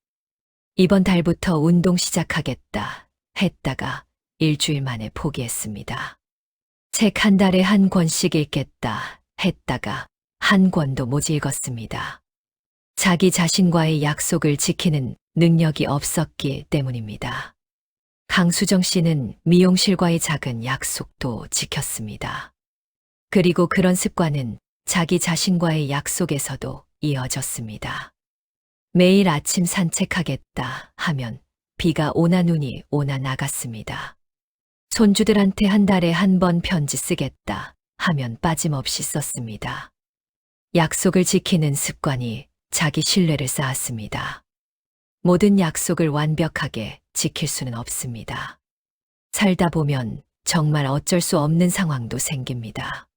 이번 달부터 운동 시작하겠다 했다가 일주일 만에 포기했습니다. 책 한 달에 한 권씩 읽겠다 했다가 한 권도 못 읽었습니다. 자기 자신과의 약속을 지키는 능력이 없었기 때문입니다. 강수정 씨는 미용실과의 작은 약속도 지켰습니다. 그리고 그런 습관은 자기 자신과의 약속에서도 이어졌습니다. 매일 아침 산책하겠다 하면 비가 오나 눈이 오나 나갔습니다. 손주들한테 한 달에 한 번 편지 쓰겠다 하면 빠짐없이 썼습니다. 약속을 지키는 습관이 자기 신뢰를 쌓았습니다. 모든 약속을 완벽하게 지킬 수는 없습니다. 살다 보면 정말 어쩔 수 없는 상황도 생깁니다.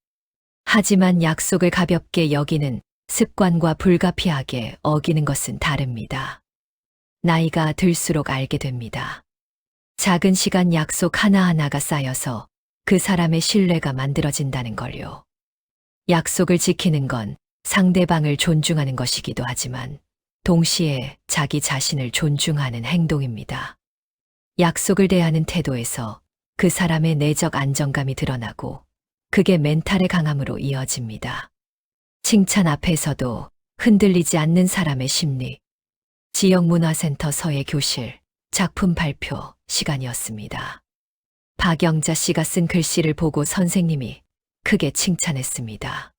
하지만 약속을 가볍게 여기는 습관과 불가피하게 어기는 것은 다릅니다. 나이가 들수록 알게 됩니다. 작은 시간 약속 하나하나가 쌓여서 그 사람의 신뢰가 만들어진다는 걸요. 약속을 지키는 건 상대방을 존중하는 것이기도 하지만 동시에 자기 자신을 존중하는 행동입니다. 약속을 대하는 태도에서 그 사람의 내적 안정감이 드러나고 그게 멘탈의 강함으로 이어집니다. 칭찬 앞에서도 흔들리지 않는 사람의 심리. 지역문화센터 서예 교실 작품 발표 시간이었습니다. 박영자 씨가 쓴 글씨를 보고 선생님이 크게 칭찬했습니다.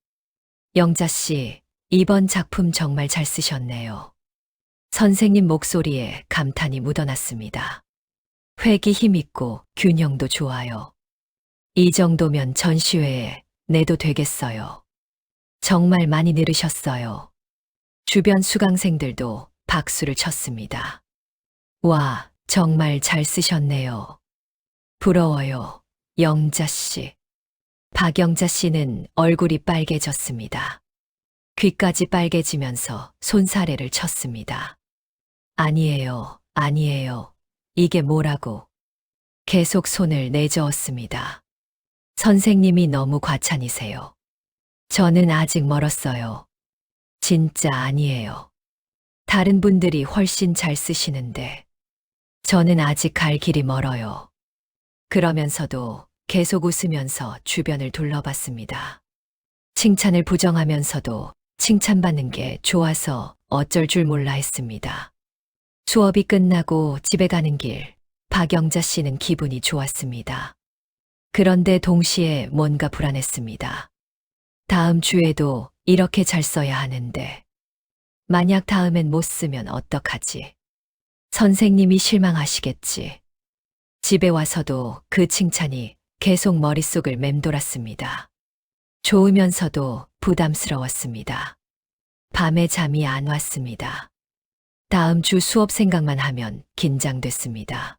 영자 씨, 이번 작품 정말 잘 쓰셨네요. 선생님 목소리에 감탄이 묻어났습니다. 획이 힘있고 균형도 좋아요. 이 정도면 전시회에 내도 되겠어요. 정말 많이 늘으셨어요. 주변 수강생들도 박수를 쳤습니다. 와, 정말 잘 쓰셨네요. 부러워요, 영자 씨. 박영자 씨는 얼굴이 빨개졌습니다. 귀까지 빨개지면서 손사래를 쳤습니다. 아니에요, 아니에요. 이게 뭐라고. 계속 손을 내저었습니다. 선생님이 너무 과찬이세요. 저는 아직 멀었어요. 진짜 아니에요. 다른 분들이 훨씬 잘 쓰시는데 저는 아직 갈 길이 멀어요. 그러면서도 계속 웃으면서 주변을 둘러봤습니다. 칭찬을 부정하면서도 칭찬받는 게 좋아서 어쩔 줄 몰라 했습니다. 수업이 끝나고 집에 가는 길, 박영자 씨는 기분이 좋았습니다. 그런데 동시에 뭔가 불안했습니다. 다음 주에도 이렇게 잘 써야 하는데, 만약 다음엔 못 쓰면 어떡하지? 선생님이 실망하시겠지. 집에 와서도 그 칭찬이 계속 머릿속을 맴돌았습니다. 좋으면서도 부담스러웠습니다. 밤에 잠이 안 왔습니다. 다음 주 수업 생각만 하면 긴장됐습니다.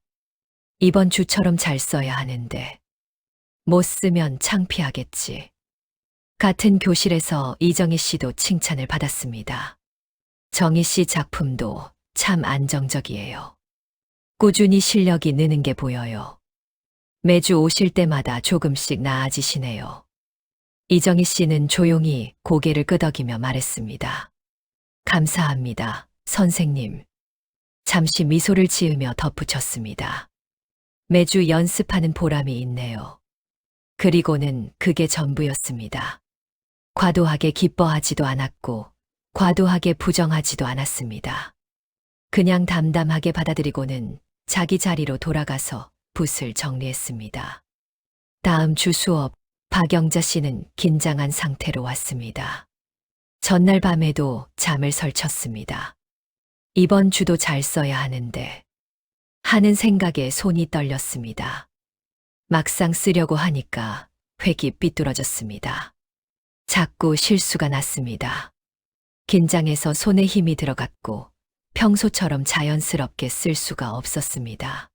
이번 주처럼 잘 써야 하는데 못 쓰면 창피하겠지. 같은 교실에서 이정희 씨도 칭찬을 받았습니다. 정희 씨 작품도 참 안정적이에요. 꾸준히 실력이 느는 게 보여요. 매주 오실 때마다 조금씩 나아지시네요. 이정희 씨는 조용히 고개를 끄덕이며 말했습니다. 감사합니다, 선생님. 잠시 미소를 지으며 덧붙였습니다. 매주 연습하는 보람이 있네요. 그리고는 그게 전부였습니다. 과도하게 기뻐하지도 않았고, 과도하게 부정하지도 않았습니다. 그냥 담담하게 받아들이고는 자기 자리로 돌아가서 붓을 정리했습니다. 다음 주 수업, 박영자 씨는 긴장한 상태로 왔습니다. 전날 밤에도 잠을 설쳤습니다. 이번 주도 잘 써야 하는데 하는 생각에 손이 떨렸습니다. 막상 쓰려고 하니까 획이 삐뚤어졌습니다. 자꾸 실수가 났습니다. 긴장해서 손에 힘이 들어갔고 평소처럼 자연스럽게 쓸 수가 없었습니다.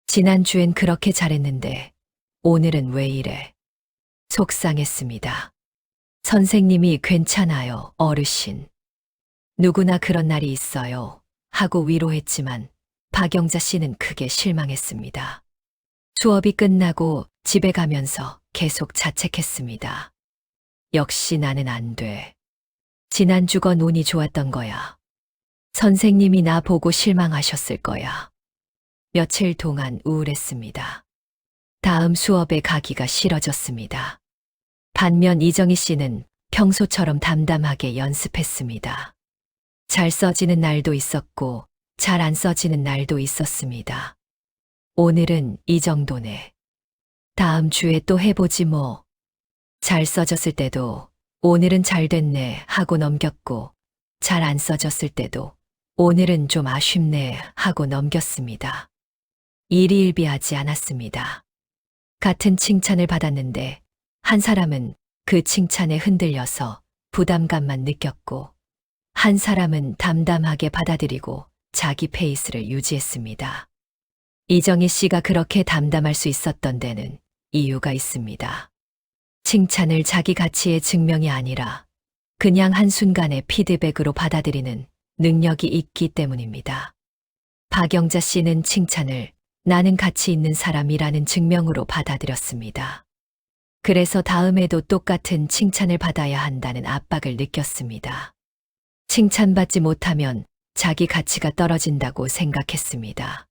지난주엔 그렇게 잘했는데 오늘은 왜 이래? 속상했습니다. 선생님이 괜찮아요, 어르신. 누구나 그런 날이 있어요. 하고 위로했지만 박영자 씨는 크게 실망했습니다. 수업이 끝나고 집에 가면서 계속 자책했습니다. 역시 나는 안 돼. 지난주건 운이 좋았던 거야. 선생님이 나 보고 실망하셨을 거야. 며칠 동안 우울했습니다. 다음 수업에 가기가 싫어졌습니다. 반면 이정희 씨는 평소처럼 담담하게 연습했습니다. 잘 써지는 날도 있었고 잘 안 써지는 날도 있었습니다. 오늘은 이 정도네. 다음 주에 또 해보지 뭐. 잘 써졌을 때도 오늘은 잘 됐네 하고 넘겼고, 잘 안 써졌을 때도 오늘은 좀 아쉽네 하고 넘겼습니다. 일희일비하지 않았습니다. 같은 칭찬을 받았는데 한 사람은 그 칭찬에 흔들려서 부담감만 느꼈고, 한 사람은 담담하게 받아들이고 자기 페이스를 유지했습니다. 이정희 씨가 그렇게 담담할 수 있었던 데는 이유가 있습니다. 칭찬을 자기 가치의 증명이 아니라 그냥 한순간의 피드백으로 받아들이는 능력이 있기 때문입니다. 박영자 씨는 칭찬을 나는 가치 있는 사람이라는 증명으로 받아들였습니다. 그래서 다음에도 똑같은 칭찬을 받아야 한다는 압박을 느꼈습니다. 칭찬받지 못하면 자기 가치가 떨어진다고 생각했습니다.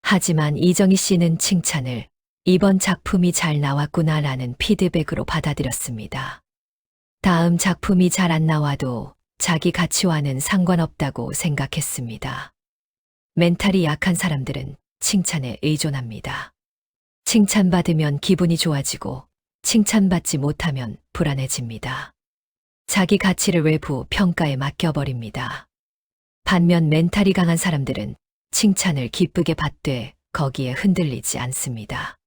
하지만 이정희 씨는 칭찬을 이번 작품이 잘 나왔구나라는 피드백으로 받아들였습니다. 다음 작품이 잘 안 나와도 자기 가치와는 상관없다고 생각했습니다. 멘탈이 약한 사람들은 칭찬에 의존합니다. 칭찬받으면 기분이 좋아지고 칭찬받지 못하면 불안해집니다. 자기 가치를 외부 평가에 맡겨버립니다. 반면 멘탈이 강한 사람들은 칭찬을 기쁘게 받되 거기에 흔들리지 않습니다.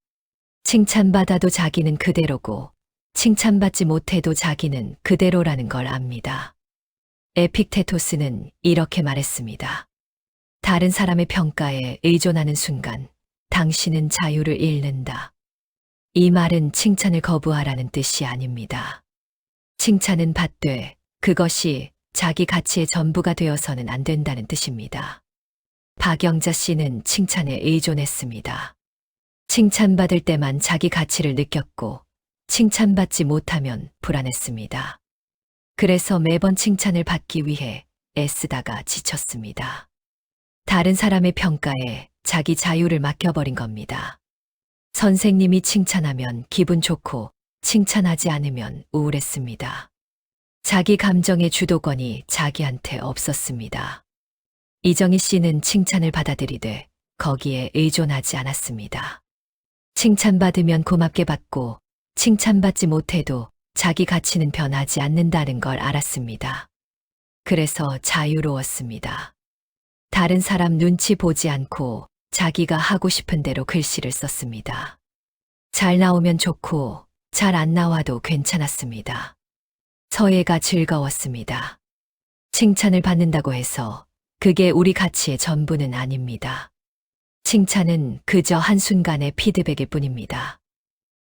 칭찬받아도 자기는 그대로고 칭찬받지 못해도 자기는 그대로라는 걸 압니다. 에픽테토스는 이렇게 말했습니다. 다른 사람의 평가에 의존하는 순간 당신은 자유를 잃는다. 이 말은 칭찬을 거부하라는 뜻이 아닙니다. 칭찬은 받되 그것이 자기 가치의 전부가 되어서는 안 된다는 뜻입니다. 박영자 씨는 칭찬에 의존했습니다. 칭찬받을 때만 자기 가치를 느꼈고 칭찬받지 못하면 불안했습니다. 그래서 매번 칭찬을 받기 위해 애쓰다가 지쳤습니다. 다른 사람의 평가에 자기 자유를 맡겨버린 겁니다. 선생님이 칭찬하면 기분 좋고 칭찬하지 않으면 우울했습니다. 자기 감정의 주도권이 자기한테 없었습니다. 이정희 씨는 칭찬을 받아들이되 거기에 의존하지 않았습니다. 칭찬받으면 고맙게 받고 칭찬받지 못해도 자기 가치는 변하지 않는다는 걸 알았습니다. 그래서 자유로웠습니다. 다른 사람 눈치 보지 않고 자기가 하고 싶은 대로 글씨를 썼습니다. 잘 나오면 좋고 잘 안 나와도 괜찮았습니다. 서예가 즐거웠습니다. 칭찬을 받는다고 해서 그게 우리 가치의 전부는 아닙니다. 칭찬은 그저 한순간의 피드백일 뿐입니다.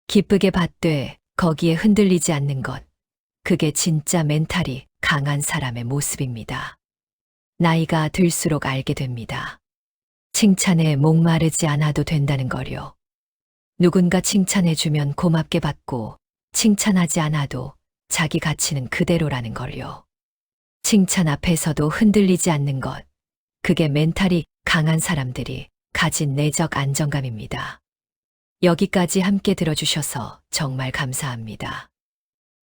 기쁘게 받되 거기에 흔들리지 않는 것, 그게 진짜 멘탈이 강한 사람의 모습입니다. 나이가 들수록 알게 됩니다. 칭찬에 목마르지 않아도 된다는 거요. 누군가 칭찬해주면 고맙게 받고 칭찬하지 않아도 자기 가치는 그대로라는 걸요. 칭찬 앞에서도 흔들리지 않는 것, 그게 멘탈이 강한 사람들이 가진 내적 안정감입니다. 여기까지 함께 들어주셔서 정말 감사합니다.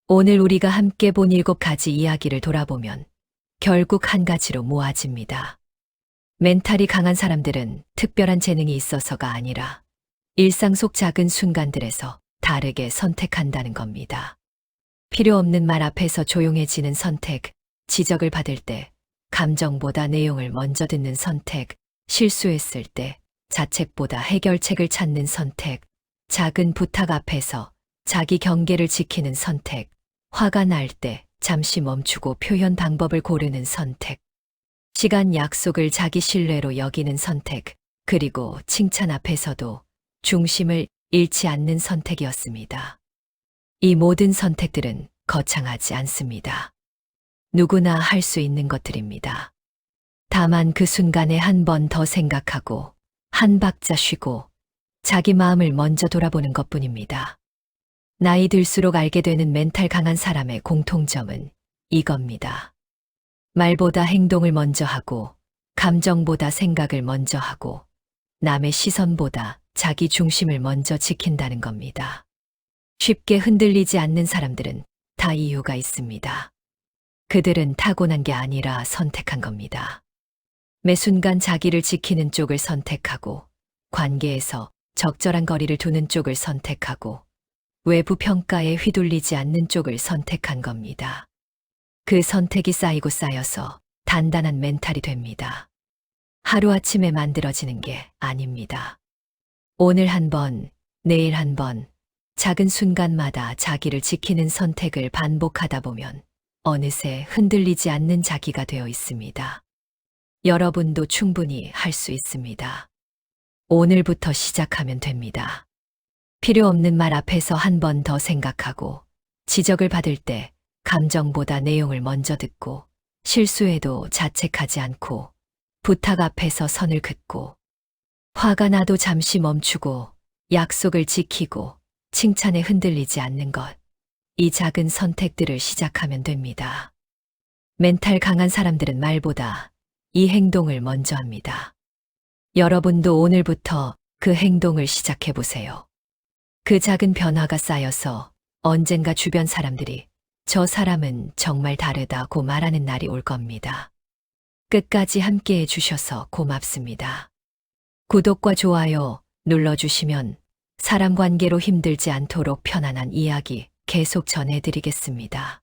오늘 우리가 함께 본 7가지 이야기를 돌아보면 결국 한 가지로 모아집니다. 멘탈이 강한 사람들은 특별한 재능이 있어서가 아니라 일상 속 작은 순간들에서 다르게 선택한다는 겁니다. 필요 없는 말 앞에서 조용해지는 선택, 지적을 받을 때 감정보다 내용을 먼저 듣는 선택, 실수했을 때 자책보다 해결책을 찾는 선택, 작은 부탁 앞에서 자기 경계를 지키는 선택, 화가 날 때 잠시 멈추고 표현 방법을 고르는 선택, 시간 약속을 자기 신뢰로 여기는 선택, 그리고 칭찬 앞에서도 중심을 잃지 않는 선택이었습니다. 이 모든 선택들은 거창하지 않습니다. 누구나 할 수 있는 것들입니다. 다만 그 순간에 한 번 더 생각하고 한 박자 쉬고 자기 마음을 먼저 돌아보는 것뿐입니다. 나이 들수록 알게 되는 멘탈 강한 사람의 공통점은 이겁니다. 말보다 행동을 먼저 하고 감정보다 생각을 먼저 하고 남의 시선보다 자기 중심을 먼저 지킨다는 겁니다. 쉽게 흔들리지 않는 사람들은 다 이유가 있습니다. 그들은 타고난 게 아니라 선택한 겁니다. 매 순간 자기를 지키는 쪽을 선택하고 관계에서 적절한 거리를 두는 쪽을 선택하고 외부 평가에 휘둘리지 않는 쪽을 선택한 겁니다. 그 선택이 쌓이고 쌓여서 단단한 멘탈이 됩니다. 하루아침에 만들어지는 게 아닙니다. 오늘 한 번, 내일 한 번, 작은 순간마다 자기를 지키는 선택을 반복하다 보면 어느새 흔들리지 않는 자기가 되어 있습니다. 여러분도 충분히 할 수 있습니다. 오늘부터 시작하면 됩니다. 필요 없는 말 앞에서 한 번 더 생각하고, 지적을 받을 때 감정보다 내용을 먼저 듣고, 실수해도 자책하지 않고, 부탁 앞에서 선을 긋고, 화가 나도 잠시 멈추고, 약속을 지키고, 칭찬에 흔들리지 않는 것. 이 작은 선택들을 시작하면 됩니다. 멘탈 강한 사람들은 말보다 이 행동을 먼저 합니다. 여러분도 오늘부터 그 행동을 시작해 보세요. 그 작은 변화가 쌓여서 언젠가 주변 사람들이 저 사람은 정말 다르다고 말하는 날이 올 겁니다. 끝까지 함께 해주셔서 고맙습니다. 구독과 좋아요 눌러주시면 사람 관계로 힘들지 않도록 편안한 이야기 계속 전해드리겠습니다.